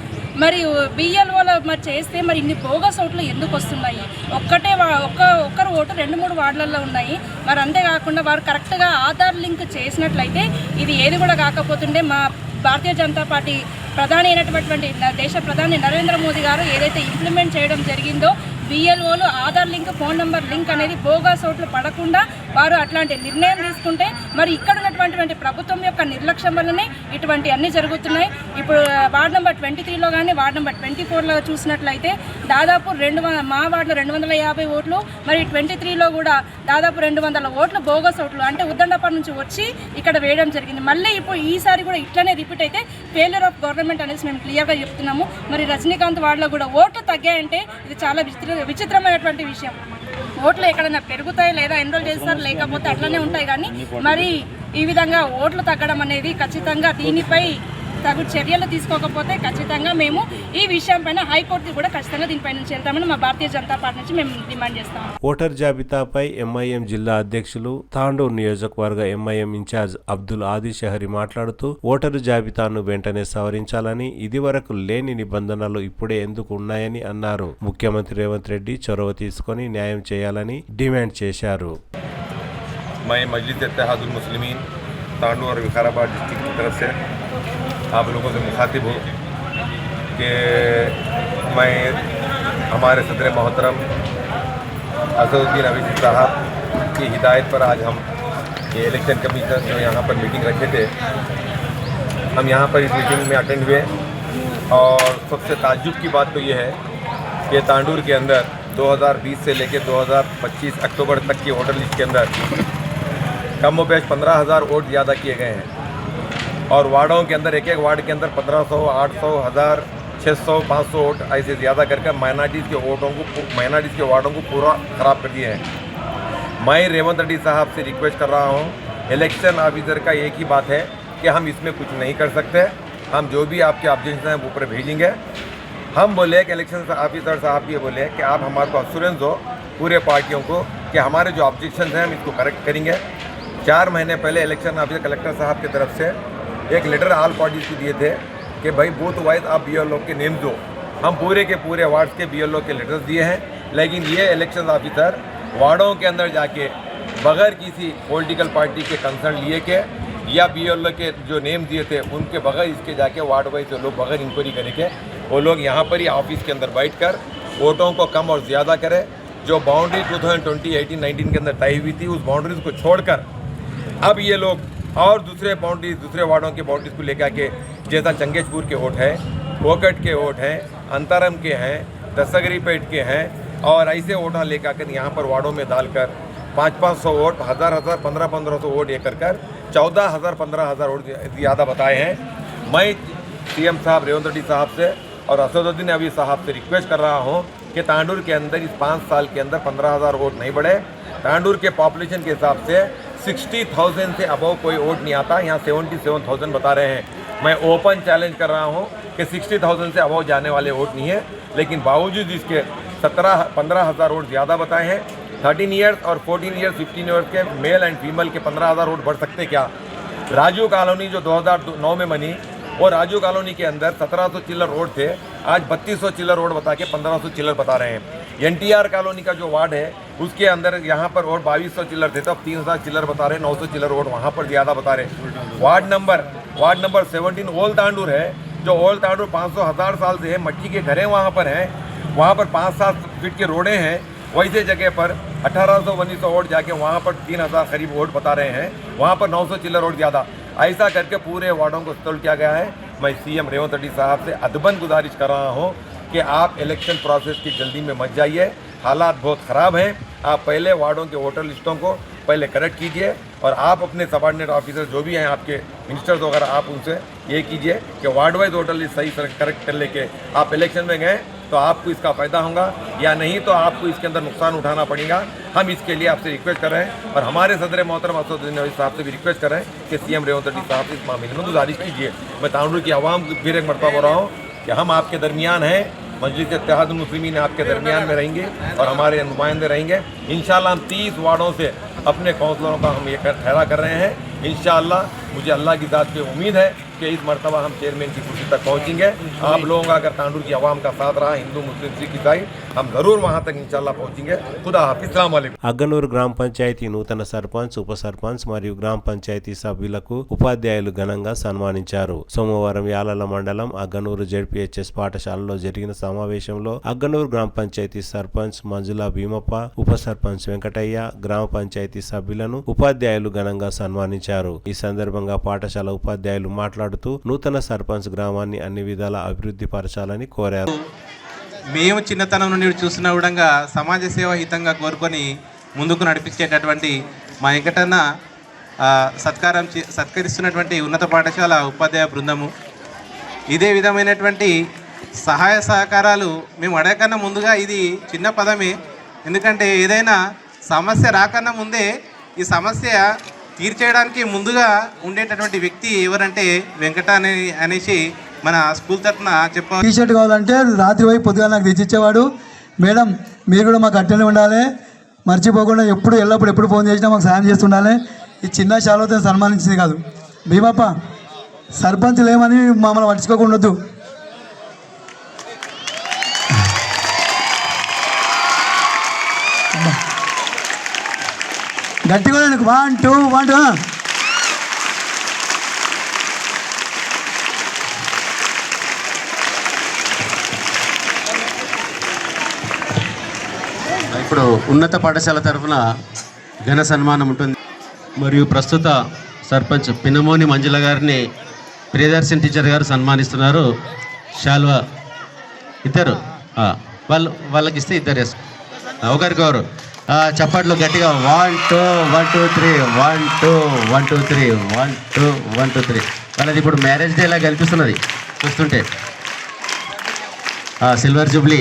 మరి బిఎల్ఓలు మరి చేస్తే మరి ఇన్ని బోగస్ ఓట్లు ఎందుకు వస్తున్నాయి? ఒక్కరు ఓటు 2-3 వార్డులలో ఉన్నాయి. మరి అంతేకాకుండా వారు కరెక్ట్గా ఆధార్ లింక్ చేసినట్లయితే ఇది ఏది కూడా కాకపోతుండే. మా భారతీయ జనతా పార్టీ ప్రధాని అయినటువంటి దేశ ప్రధాని నరేంద్ర మోదీ గారు ఏదైతే ఇంప్లిమెంట్ చేయడం జరిగిందో బిఎల్ఓలు Aadhaar link, phone number link అనేది బోగస్ ఓట్లు పడకుండా వారు అట్లాంటి నిర్ణయం తీసుకుంటే మరి ఇక్కడ ఉన్నటువంటి ప్రభుత్వం యొక్క నిర్లక్ష్యం వల్లనే ఇటువంటి అన్నీ జరుగుతున్నాయి. ఇప్పుడు వార్డు నెంబర్ 23లో కానీ వార్డు నెంబర్ 24లో చూసినట్లయితే దాదాపు మా వార్డులో 250 ఓట్లు, మరి 23లో కూడా దాదాపు 200 ఓట్లు బోగస్ ఓట్లు అంటే ఉద్దండపల్లి నుంచి వచ్చి ఇక్కడ వేయడం జరిగింది. మళ్ళీ ఇప్పుడు ఈసారి కూడా ఇట్లనే రిపీట్ అయితే ఫెయిల్యూర్ ఆఫ్ గవర్నమెంట్ అనేసి మేము క్లియర్గా చెప్తున్నాము. మరి రజనీకాంత్ వార్డులో కూడా ఓట్లు తగ్గాయంటే ఇది చాలా విచిత్రమైనటువంటి విషయం. ఓట్లు ఎక్కడైనా పెరుగుతాయి లేదా ఎన్రోల్ చేస్తారు, లేకపోతే అట్లనే ఉంటాయి. కానీ మరి ఈ విధంగా ఓట్లు తగ్గడం అనేది ఖచ్చితంగా దీనిపై తగు చర్యలు తీసుకోకపోతే ఖచ్చితంగా మేము ఈ విషయం పైన హైకోర్టుకి కూడా ఖచ్చితంగా దీనిపై నుంచి వెళ్తామని మా భారతీయ జనతా పార్టీ నుంచి మేము డిమాండ్ చేస్తాం. ఓటర్ జాబితాపై ఎంఐఎం జిల్లా అధ్యక్షులు తాండూరు నియోజకవర్గ ఎంఐఎం ఇన్ఛార్జ్ అబ్దుల్ ఆది షహరి మాట్లాడుతూ ఓటరు జాబితాను వెంటనే సవరించాలని, ఇదివరకు లేని నిబంధనలు ఇప్పుడే ఎందుకు ఉన్నాయని అన్నారు. ముఖ్యమంత్రి రేవంత్ రెడ్డి చొరవ తీసుకొని న్యాయం చేయాలని డిమాండ్ చేశారు. तांडू और विकाराबाद डिस्ट्रिक्ट की तरफ से आप लोगों से मुखातिब हूँ कि मैं हमारे सदर मोहतरम असदुद्दीन अवीसी साहब की हिदायत पर आज हम ये इलेक्शन कमीशन जो यहाँ पर मीटिंग रखे थे, हम यहाँ पर इस मीटिंग में अटेंड हुए। और सबसे ताज्जुब की बात तो ये है कि तांडूर के अंदर 2020 से लेकर 2025 अक्टूबर तक की वोटर लिस्ट के अंदर कम बेश 15,000 वोट ज़्यादा किए गए हैं। और वार्डों के अंदर एक वार्ड के अंदर 1500, 800, 1000, 600, 500 वोट ऐसे ज़्यादा करके माइनॉरिटीज़ के वार्डों को पूरा ख़राब कर दिए हैं। मैं रेवंत रेड्डी साहब से रिक्वेस्ट कर रहा हूँ, इलेक्शन ऑफिसर का एक ही बात है कि हम इसमें कुछ नहीं कर सकते, हम जो भी आपके ऑब्जेक्शन हैं वो ऊपर भेजेंगे। हम बोले कि इलेक्शन ऑफिसर साहब ये बोले कि आप हमारे को अश्योरेंस दो पूरे पार्टियों को कि हमारे जो ऑब्जेक्शन हैं हम इसको करेक्ट करेंगे। 4 महीने पहले इलेक्शन ऑफिसर कलेक्टर साहब की तरफ से एक लेटर ऑल पार्टीज को दिए थे कि भाई बूथ वाइज आप BLO के नेम दो। हम पूरे के पूरे वार्ड्स के BLO के लेटर्स दिए हैं, लेकिन ये इलेक्शन ऑफिसर वार्डों के अंदर जाके बगैर किसी पॉलिटिकल पार्टी के कंसर्न लिए के या BLO के जो नेम दिए थे उनके बगैर इसके जाके वार्ड वाइज जो लोग बगैर इंक्वायरी करके वो लोग यहाँ पर ही ऑफिस के अंदर बैठ कर वोटों को कम और ज़्यादा करें। जो बाउंड्री 2020, 18, 19 के अंदर तय हुई थी उस बाउंड्रीज को छोड़कर अब ये लोग और दूसरे बाउंड्रीज, दूसरे वार्डों के बाउंड्रीज को लेकर के जैसा चंगेजपुर के वोट है, कोकट के वोट हैं, अंतरम के हैं, दस्तगरीपेट के हैं और ऐसे वोट लेकर कर यहाँ पर वार्डों में डालकर 500-500 वोट, 1000-1000, 1500-1500 वोट ये कर 14,000-15,000 वोट ज़्यादा बताए हैं। मैं CM साहब रेवंत रेड्डी साहब से और असदुद्दीन अवीसी साहब से रिक्वेस्ट कर रहा हूँ कि तांडूर के अंदर इस 5 साल के अंदर 15,000 वोट नहीं बढ़े। तांडूर के पॉपुलेशन के हिसाब से 60,000 से अबव कोई वोट नहीं आता, यहाँ 77,000 बता रहे हैं। मैं ओपन चैलेंज कर रहा हूँ कि 60,000 से अबव जाने वाले वोट नहीं है, लेकिन बावजूद इसके 15,000 वोट ज़्यादा बताए हैं। 13 ईयर्स और 14 ईयर्स 15 ईयर्स के मेल एंड फीमेल के 15,000 वोट बढ़ सकते क्या? राजीव कॉलोनी जो 2009 में बनी वो राजीव कॉलोनी के अंदर 1700 चिल्लर रोड थे, आज 3200 चिल्लर रोड बता के 1500 चिल्लर बता रहे हैं। NTR कॉलोनी का जो वार्ड है उसके अंदर यहाँ पर वोट 2200 चिल्लर थे, तो अब 3000 चिल्लर बता रहे हैं, 900 चिल्लर वोट वहाँ पर ज़्यादा बता रहे हैं। वार्ड नंबर 17 ओल्ड तांडूर है, जो ओल्ड तांडूर 500-1000 साल से है, मट्टी के घरें वहाँ पर हैं, वहाँ पर 5-7 फीट के रोडें हैं, वैसे जगह पर 1800-1900 वोट जाके वहाँ पर 3000 करीब वोट बता रहे हैं, वहाँ पर 900 चिल्लर वोट ज़्यादा। ऐसा करके पूरे वार्डों को सतोल किया गया है। मैं CM रेवंत रेड्डी साहब से अदबन गुजारिश कर रहा हूँ कि आप इलेक्शन प्रोसेस की जल्दी में मत जाइए। हालात बहुत ख़राब हैं। आप पहले वार्डों के वोटर लिस्टों को पहले करेक्ट कीजिए और आप अपने सबॉर्डिनेट ऑफिसर जो भी हैं आपके मिनिस्टर्स वगैरह आप उनसे ये कीजिए कि वार्ड वाइज वोटर लिस्ट सही करेक्ट कर लेके आप इलेक्शन में गए तो आपको इसका फ़ायदा होगा, या नहीं तो आपको इसके अंदर नुकसान उठाना पड़ेगा। हम इसके लिए आपसे रिक्वेस्ट कर रहे हैं और हमारे सदर मोहतरम असदुद्दीन नवीद साहब से भी रिक्वेस्ट कर रहे हैं कि सीएम रेवंत रेड्डी साहब इस मामले में गुजारिश कीजिए। मैं तांडूर की आवाम फिर एक मरतबा बोल रहा हूँ कि हम आपके दरमियान हैं, मजलिस इत्तेहादुल मुस्लिमीन आपके दरमियान में रहेंगे और हमारे नुमाइंदे रहेंगे। इंशाअल्लाह हम 30 वार्डों से अपने काउंसलरों का हम ये ठहरा कर रहे हैं। इंशाअल्लाह मुझे अल्लाह की ज़ात पे उम्मीद है कि इस मरतबा हम चेयरमैन की कुर्सी तक पहुँचेंगे। आप लोगों का अगर तांडूर की आवाम का साथ रहा, हिंदू मुस्लिम सिख ईसाई, हम ज़रूर वहाँ तक इंशाअल्लाह पहुँचेंगे। खुदा हाफिज़, अस्सलाम वालेकुम। అగ్గనూరు గ్రామ పంచాయతీ నూతన సర్పంచ్, ఉప సర్పంచ్ మరియు గ్రామ పంచాయతీ సభ్యులకు ఉపాధ్యాయులు ఘనంగా సన్మానించారు. సోమవారం యాలల మండలం అగ్గనూరు జెడ్పీహెచ్ఎస్ పాఠశాలలో జరిగిన సమావేశంలో అగ్గనూరు గ్రామ పంచాయతీ సర్పంచ్ మంజులా భీమప్ప, ఉప సర్పంచ్ వెంకటయ్య, గ్రామ పంచాయతీ సభ్యులను ఉపాధ్యాయులు ఘనంగా సన్మానించారు. ఈ సందర్భంగా పాఠశాల ఉపాధ్యాయులు మాట్లాడుతూ నూతన సర్పంచ్ గ్రామాన్ని అన్ని విధాల అభివృద్ధి పరచాలని కోరారు. మేము చిన్నతనం నుండి చూస్తున్న విధంగా సమాజ సేవ హితంగా కోరుకొని ముందుకు నడిపించేటటువంటి మా వెంకటన్న సత్కరిస్తున్నటువంటి ఉన్నత పాఠశాల ఉపాధ్యాయ బృందము, ఇదే విధమైనటువంటి సహాయ సహకారాలు మేము అడగకన్నా ముందుగా ఇది చిన్న పదమే. ఎందుకంటే ఏదైనా సమస్య రాకన్నా ముందే ఈ సమస్య తీర్చేయడానికి ముందుగా ఉండేటటువంటి వ్యక్తి ఎవరంటే వెంకట అనేసి మన స్కూల్ తరఫున చెప్పాలి. టీ షర్ట్ కావాలంటే రాత్రి పోయి పొద్దుగా నాకు తెచ్చిచ్చేవాడు. మేడం మీరు కూడా మాకు అట్టనే ఉండాలి, మర్చిపోకుండా ఎప్పుడు ఫోన్ చేసినా మాకు సాయం చేస్తుండాలి. ఈ చిన్న శాలతో సన్మానించింది కాదు. భీమప్ప సర్పంచ్ లేమని మమ్మల్ని పట్టించుకోకుండా గట్టిగా 1 2 1 ఇప్పుడు ఉన్నత పాఠశాల తరఫున ఘన సన్మానం ఉంటుంది. మరియు ప్రస్తుత సర్పంచ్ పిన్నమోని మంజుల గారిని ప్రియదర్శన్ టీచర్ గారు సన్మానిస్తున్నారు. శాల్వా ఇద్దరు వాళ్ళకి ఇస్తే ఇద్దరు ఒకరికొకరు చప్పట్లు గట్టిగా 1 2 1 2 3 1 2 1 2 3 1 2 1 2 3. వాళ్ళది ఇప్పుడు మ్యారేజ్ డే లా కనిపిస్తున్నది చూస్తుంటే. సిల్వర్ జూబ్లీ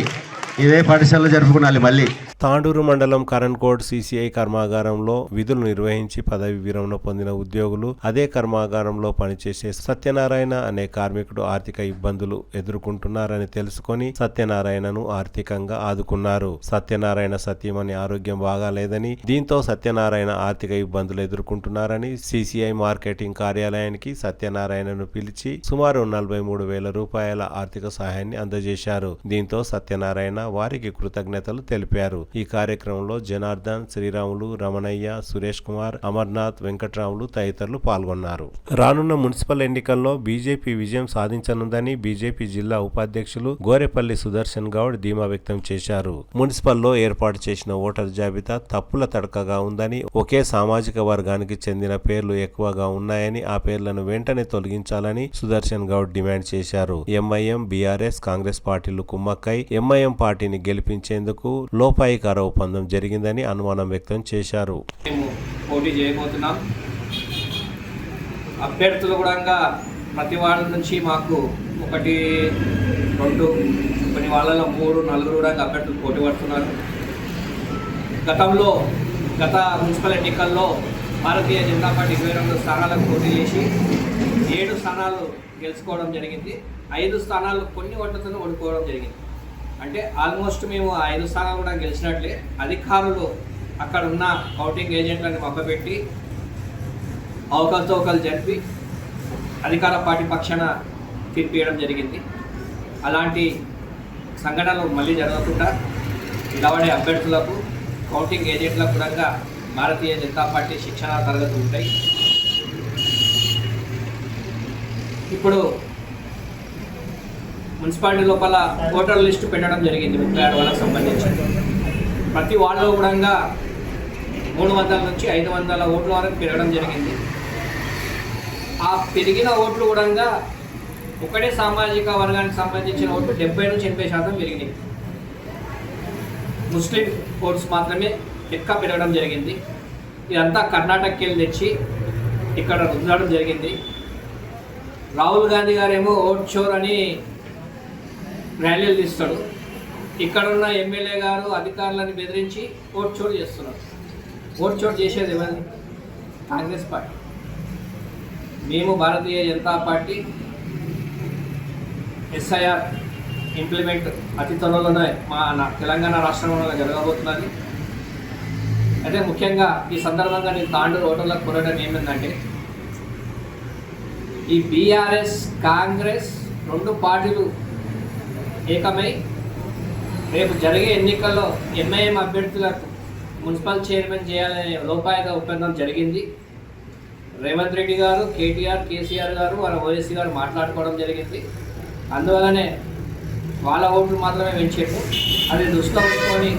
ఇదే పాఠశాలలో జరుపుకున్నాలి. మళ్ళీ తాండూరు మండలం కరణ్కోట్ సిసిఐ కర్మాగారంలో విధులు నిర్వహించి పదవి విరమణ పొందిన ఉద్యోగులు అదే కర్మాగారంలో పనిచేసే సత్యనారాయణ అనే కార్మికుడు ఆర్థిక ఇబ్బందులు ఎదుర్కొంటున్నారని తెలుసుకొని సత్యనారాయణను ఆర్థికంగా ఆదుకున్నారు. సత్యనారాయణ సతీమణి ఆరోగ్యం బాగాలేదని, దీంతో సత్యనారాయణ ఆర్థిక ఇబ్బందులు ఎదుర్కొంటున్నారని సిసిఐ మార్కెటింగ్ కార్యాలయానికి సత్యనారాయణను పిలిచి సుమారు 43,000 రూపాయల ఆర్థిక సహాయాన్ని అందజేశారు. దీంతో సత్యనారాయణ వారికి కృతజ్ఞతలు తెలిపారు. ఈ కార్యక్రమంలో జనార్దన్, శ్రీరాములు, రమణయ్య, సురేష్ కుమార్, అమర్నాథ్, వెంకట్రాములు తదితరులు పాల్గొన్నారు. రానున్న మున్సిపల్ ఎన్నికల్లో బీజేపీ విజయం సాధించనుందని బీజేపీ జిల్లా ఉపాధ్యక్షులు గోరెపల్లి సుదర్శన్ గౌడ్ ధీమా వ్యక్తం చేశారు. మున్సిపల్లో ఏర్పాటు చేసిన ఓటర్ జాబితా తప్పుల తడకగా ఉందని, ఒకే సామాజిక వర్గానికి చెందిన పేర్లు ఎక్కువగా ఉన్నాయని, ఆ పేర్లను వెంటనే తొలగించాలని సుదర్శన్ గౌడ్ డిమాండ్ చేశారు. ఎంఐఎం, బీఆర్ఎస్, కాంగ్రెస్ పార్టీలు కుమ్మక్కై ఎంఐఎం పార్టీని గెలిపించేందుకు లోపాయికార ఒప్పందం జరిగిందని అనుమానం వ్యక్తం చేశారు. పోటీ చేయబోతున్నాం. అభ్యర్థులు కూడా ప్రతి వాళ్ళ నుంచి మాకు 1 2 కొన్ని వాళ్ళలో 3 4 కూడా అభ్యర్థులు పోటీ పడుతున్నారు. గత మున్సిపల్ ఎన్నికల్లో భారతీయ జనతా పార్టీ 22 స్థానాలకు పోటీ చేసి 7 స్థానాలు గెలుచుకోవడం జరిగింది. 5 స్థానాలు కొన్ని ఓట్లతో ఓడిపోవడం జరిగింది. అంటే ఆల్మోస్ట్ మేము 5 స్థానాలు కూడా గెలిచినట్లే. అధికారులు అక్కడ ఉన్న కౌంటింగ్ ఏజెంట్లను మభ్యపెట్టి అవకతవకలు జరిపి అధికార పార్టీ పక్షాన తీర్పియడం జరిగింది. అలాంటి సంఘటనలు మళ్ళీ జరగకుండా నిలబడే అభ్యర్థులకు, కౌంటింగ్ ఏజెంట్లకు కూడా భారతీయ జనతా పార్టీ శిక్షణా తరగతులు ఉంటాయి. ఇప్పుడు మున్సిపాలిటీ లోపల ఓటర్ లిస్టు పెట్టడం జరిగింది 36 వాళ్ళకి సంబంధించి. ప్రతి వార్డులో కూడా 300 నుంచి 500 ఓట్ల వరకు పెరగడం జరిగింది. ఆ పెరిగిన ఓట్లు కూడా ఒకటే సామాజిక వర్గానికి సంబంధించిన ఓట్లు 70 నుంచి 80% పెరిగినాయి. ముస్లిం ఓట్స్ మాత్రమే ఎక్కువ పెరగడం జరిగింది. ఇదంతా కర్ణాటకకి వెళ్ళి తెచ్చి ఇక్కడ రుద్దడం జరిగింది. రాహుల్ గాంధీ గారేమో ఓట్ చోర్ అని ర్యాలీలు తీస్తాడు. ఇక్కడున్న ఎమ్మెల్యే గారు అధికారులను బెదిరించి ఓట్ చోర్ చేస్తున్నారు. ఓట్ చోర్ చేసేది ఎవరు? కాంగ్రెస్ పార్టీ. మేము Bharatiya Janata party SIR implement అతి త్వరలోనే తెలంగాణ రాష్ట్రంలో జరగబోతున్నది. అయితే ముఖ్యంగా ఈ సందర్భంగా నేను తాండూరు ఓటర్లకు కోరడం ఏమిటంటే, ఈ BRS కాంగ్రెస్ 2 పార్టీలు ఏకమై రేపు జరిగే ఎన్నికల్లో MIM అభ్యర్థులకు మున్సిపల్ చైర్మన్ చేయాలనే లోపాయక ఒప్పందం జరిగింది. రేవంత్ రెడ్డి గారు, KTR, KCR గారు, వాళ్ళ OSC గారు మాట్లాడుకోవడం జరిగింది. అందువల్లనే వాళ్ళ ఓట్లు మాత్రమే పెంచారు. అది దృష్టిలో ఉంచుకొని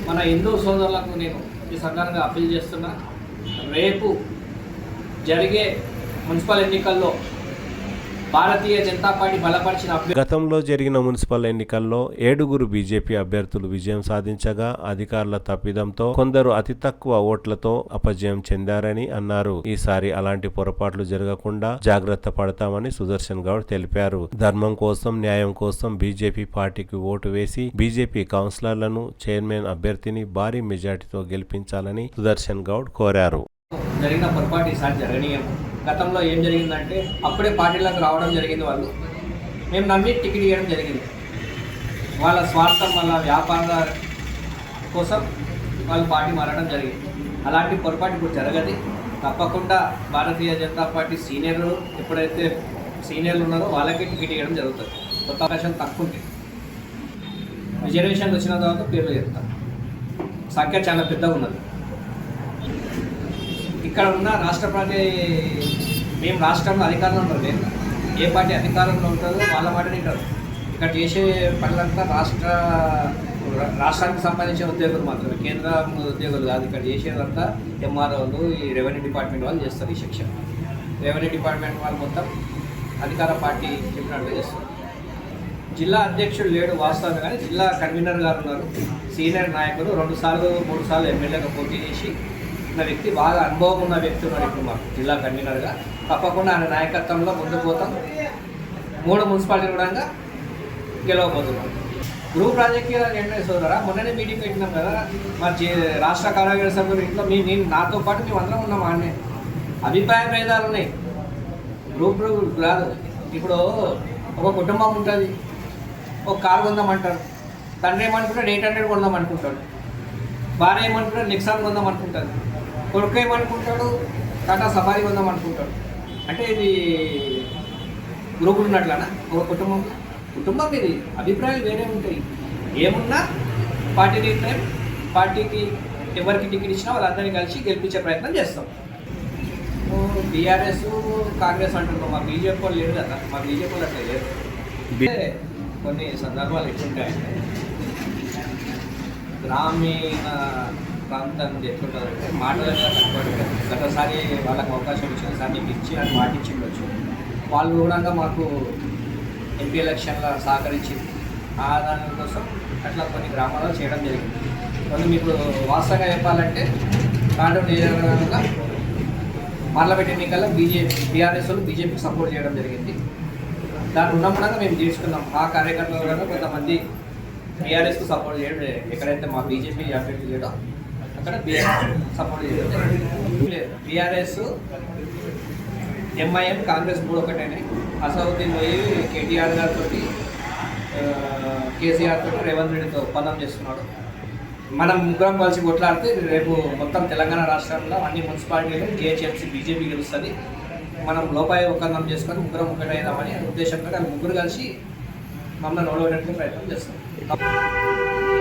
మన హిందూ సోదరులకు నేను ఈ సందర్భంగా అప్పీల్ చేస్తున్నా, రేపు జరిగే మున్సిపల్ ఎన్నికల్లో భారతీయ జనతా పార్టీ బలపరిచిన గతంలో జరిగిన మున్సిపల్ ఎన్నికల్లో 7 బీజేపీ అభ్యర్థులు విజయం సాధించగా అధికారుల తప్పిదంతో కొందరు అతి తక్కువ ఓట్లతో అపజయం చెందారని అన్నారు. ఈసారి అలాంటి పొరపాట్లు జరగకుండా జాగ్రత్త పడతామని సుదర్శన్ గౌడ్ తెలిపారు. ధర్మం కోసం, న్యాయం కోసం బీజేపీ పార్టీకి ఓటు వేసి బీజేపీ కౌన్సిలర్లను, చైర్మన్ అభ్యర్థిని భారీ మెజార్టీతో గెలిపించాలని సుదర్శన్ గౌడ్ కోరారు. జరిగిన పొరపాటు ఈసారి జరగనీయం. గతంలో ఏం జరిగిందంటే అప్పుడే పార్టీలకు రావడం జరిగింది. వాళ్ళు మేము నమ్మి టికెట్ ఇవ్వడం జరిగింది. వాళ్ళ స్వార్థం, వాళ్ళ వ్యాపార కోసం వాళ్ళు పార్టీ మారడం జరిగింది. అలాంటి పొరపాటు ఇప్పుడు జరగదు. తప్పకుండా భారతీయ జనతా పార్టీ సీనియర్లు ఎప్పుడైతే సీనియర్లు ఉన్నారో వాళ్ళకే టికెట్ ఇవ్వడం జరుగుతుంది. కొత్త అవకాశం తక్కువ ఉంటుంది. రిజర్వేషన్లు వచ్చిన తర్వాత పేర్లు చెప్తారు. సంఖ్య చాలా పెద్దగా ఉన్నది. ఇక్కడ ఉన్న రాష్ట్ర పార్టీ, మేము రాష్ట్రంలో అధికారంలో లేదు. ఏ పార్టీ అధికారంలో ఉంటుందో వాళ్ళ మాట వింటారు. ఇక్కడ చేసే పనులంతా రాష్ట్రానికి సంబంధించిన ఉద్యోగులు మాత్రమే, కేంద్ర ఉద్యోగులు కాదు. ఇక్కడ చేసేదంతా MROలు, ఈ రెవెన్యూ డిపార్ట్మెంట్ వాళ్ళు చేస్తారు. ఈ శిక్షణ రెవెన్యూ డిపార్ట్మెంట్ వాళ్ళు మొత్తం అధికార పార్టీ చెప్పినట్టుగా చేస్తారు. జిల్లా అధ్యక్షుడు లేడు వాస్తవం, కానీ జిల్లా కన్వీనర్ గారు ఉన్నారు. సీనియర్ నాయకులు 2 సార్లు 3 సార్లు ఎమ్మెల్యేగా పోటీ చేసి ఉన్న వ్యక్తి, బాగా అనుభవం ఉన్న వ్యక్తి ఉన్నారు ఇప్పుడు మాకు జిల్లా కన్వీనర్గా. తప్పకుండా ఆయన నాయకత్వంలో ముందుకు పోతాం. 3 మున్సిపాలిటీలు కూడా గెలవబోతున్నాం. గ్రూప్ రాజకీయాలు ఏంటంటే సోదరా, మొన్ననే మీటింగ్ పెట్టినాం కదా మా రాష్ట్ర కార్యవర్గ సభ్యులు ఇంట్లో. నేను నాతో పాటు మేము అందరం ఉన్నాం. ఆడనే అభిప్రాయ భేదాలు ఉన్నాయి. గ్రూప్ కాదు. ఇప్పుడు ఒక కుటుంబం ఉంటుంది, ఒక కారు కొందామంటారు. తండ్రి ఏమనుకుంటాడు 800 కొందాం అనుకుంటాడు. భార్య ఏమనుకుంటాడు నెక్సాన్ కొందాం అనుకుంటాడు. కొడుకు ఏమనుకుంటాడు టాటా సఫారీ కొందాం అనుకుంటాడు. అంటే ఇది గ్రూపులు ఉన్నట్లనా? ఒక కుటుంబం ఇది అభిప్రాయాలు వేరే ఉంటాయి. ఏమున్నా పార్టీ నిర్ణయం, పార్టీకి ఎవరికి టికెట్ ఇచ్చినా వాళ్ళందరినీ కలిసి గెలిపించే ప్రయత్నం చేస్తాం. BRS కాంగ్రెస్ అంటున్నాం. మా బీజేపీ వాళ్ళు లేదు కదా. మా బీజేపీ వాళ్ళు అట్లా లేదు. కొన్ని సందర్భాలు ఎట్లుంటాయంటే, గ్రామీణ ప్రాంతానికి ఎట్లుంటుందంటే మాటలుగా కట్టుబడి గతసారి వాళ్ళకి అవకాశం ఇచ్చిన సార్ మీకు ఇచ్చి అని మాటిచ్చిండొచ్చు. వాళ్ళు కూడా మాకు MP ఎలక్షన్లో సహకరించింది. ఆ దానికోసం అట్లా కొన్ని గ్రామాల్లో చేయడం జరిగింది. కొన్ని మీకు వాస్తవంగా చెప్పాలంటే తాండూరు నియోజకవర్గంగా పార్లమెంట్ ఎన్నికల్లో BRS వాళ్ళు బీజేపీకి సపోర్ట్ చేయడం జరిగింది. దాని ఉన్నప్పుడుగా మేము తీసుకున్నాం. ఆ కార్యకర్తలు కూడా కొంతమంది BRSకు సపోర్ట్ చేయడం, ఎక్కడైతే మా బీజేపీ అభ్యర్థి లేడో అక్కడ BRS సపోర్ట్ చేయడం లేదు. BRS, MIM, Congress 3 ఒకటేనే. అసౌద్దీన్ పోయి KTR గారితో, KCR తోటి, రేవంత్ రెడ్డితో ఒప్పందం చేస్తున్నాడు. మనం ముగ్గురం కలిసి కొట్లాడితే రేపు మొత్తం తెలంగాణ రాష్ట్రంలో అన్ని మున్సిపాలిటీలు GHMC బీజేపీ గెలుస్తుంది. మనం లోపాయ ఒప్పందం చేసుకొని ముగ్గురం ఒకటైదామని ఉద్దేశంతో వాళ్ళు ముగ్గురు కలిసి మమ్మల్ని ఓడవడానికి ప్రయత్నం చేస్తాం.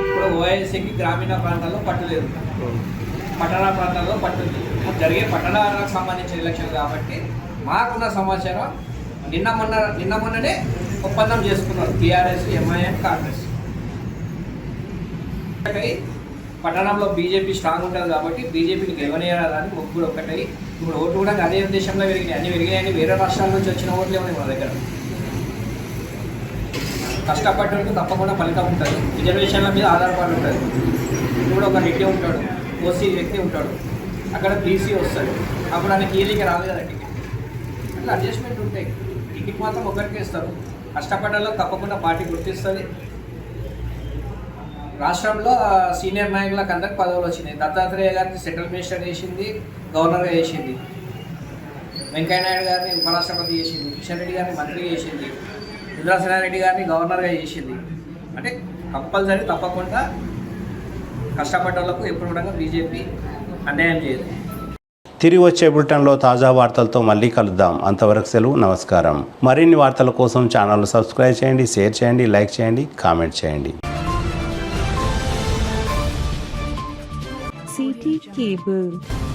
ఇప్పుడు OICకి గ్రామీణ ప్రాంతాల్లో పట్టు లేదు, పట్టణ ప్రాంతాల్లో పట్టు ఉంది. జరిగే పట్టణాలకు సంబంధించిన ఎలక్షన్ కాబట్టి మాకున్న సమాచారం నిన్న మొన్ననే ఒప్పందం చేసుకున్నారు BRS, MIM, కాంగ్రెస్. పట్టణంలో బీజేపీ స్ట్రాంగ్ ఉంటుంది కాబట్టి బీజేపీని గెలవనేయాలని ముగ్గురు ఒకటై ఇప్పుడు ఓట్లు కూడా అదే ఉద్దేశంలో పెరిగినాయి. అన్ని పెరిగినాయని వేరే రాష్ట్రాల నుంచి వచ్చిన ఓట్లే ఉన్నాయి మన దగ్గర. కష్టపడడానికి తప్పకుండా ఫలితం ఉంటుంది. రిజర్వేషన్ల మీద ఆధారపడి ఉంటుంది. ఇప్పుడు ఒక రెడ్డి ఉంటాడు, ఓసీ వ్యక్తి ఉంటాడు, అక్కడ బీసీ వస్తాడు, అప్పుడు ఆయనకి ఈజీగా రాదు కదా టికెట్. అట్లా అడ్జస్ట్మెంట్ ఉంటాయి. టికెట్ మాత్రం ఒకరికి ఇస్తారు. కష్టపడాలో తప్పకుండా పార్టీ గుర్తిస్తుంది. రాష్ట్రంలో సీనియర్ నాయకులకు అందరికి పదవులు వచ్చినాయి. దత్తాత్రేయ గారిని సెంట్రల్ మినిస్టర్ చేసింది, గవర్నర్గా చేసింది. వెంకయ్యనాయుడు గారిని ఉపరాష్ట్రపతి చేసింది. కిషన్ రెడ్డి గారిని మంత్రి చేసింది. ఇంద్రసేనారెడ్డి గారిని గవర్నర్గా చేసింది. అంటే కంపల్సరీ తప్పకుండా కష్టపడ్డలకు ఎప్పుడు కూడా బీజేపీ అన్యాయం చేయదు. తిరిగి వచ్చే బులెటిన్లో తాజా వార్తలతో మళ్ళీ కలుద్దాం. అంతవరకు సెలవు, నమస్కారం. మరిన్ని వార్తల కోసం ఛానల్ సబ్స్క్రైబ్ చేయండి, షేర్ చేయండి, లైక్ చేయండి, కామెంట్ చేయండి. CT Cable.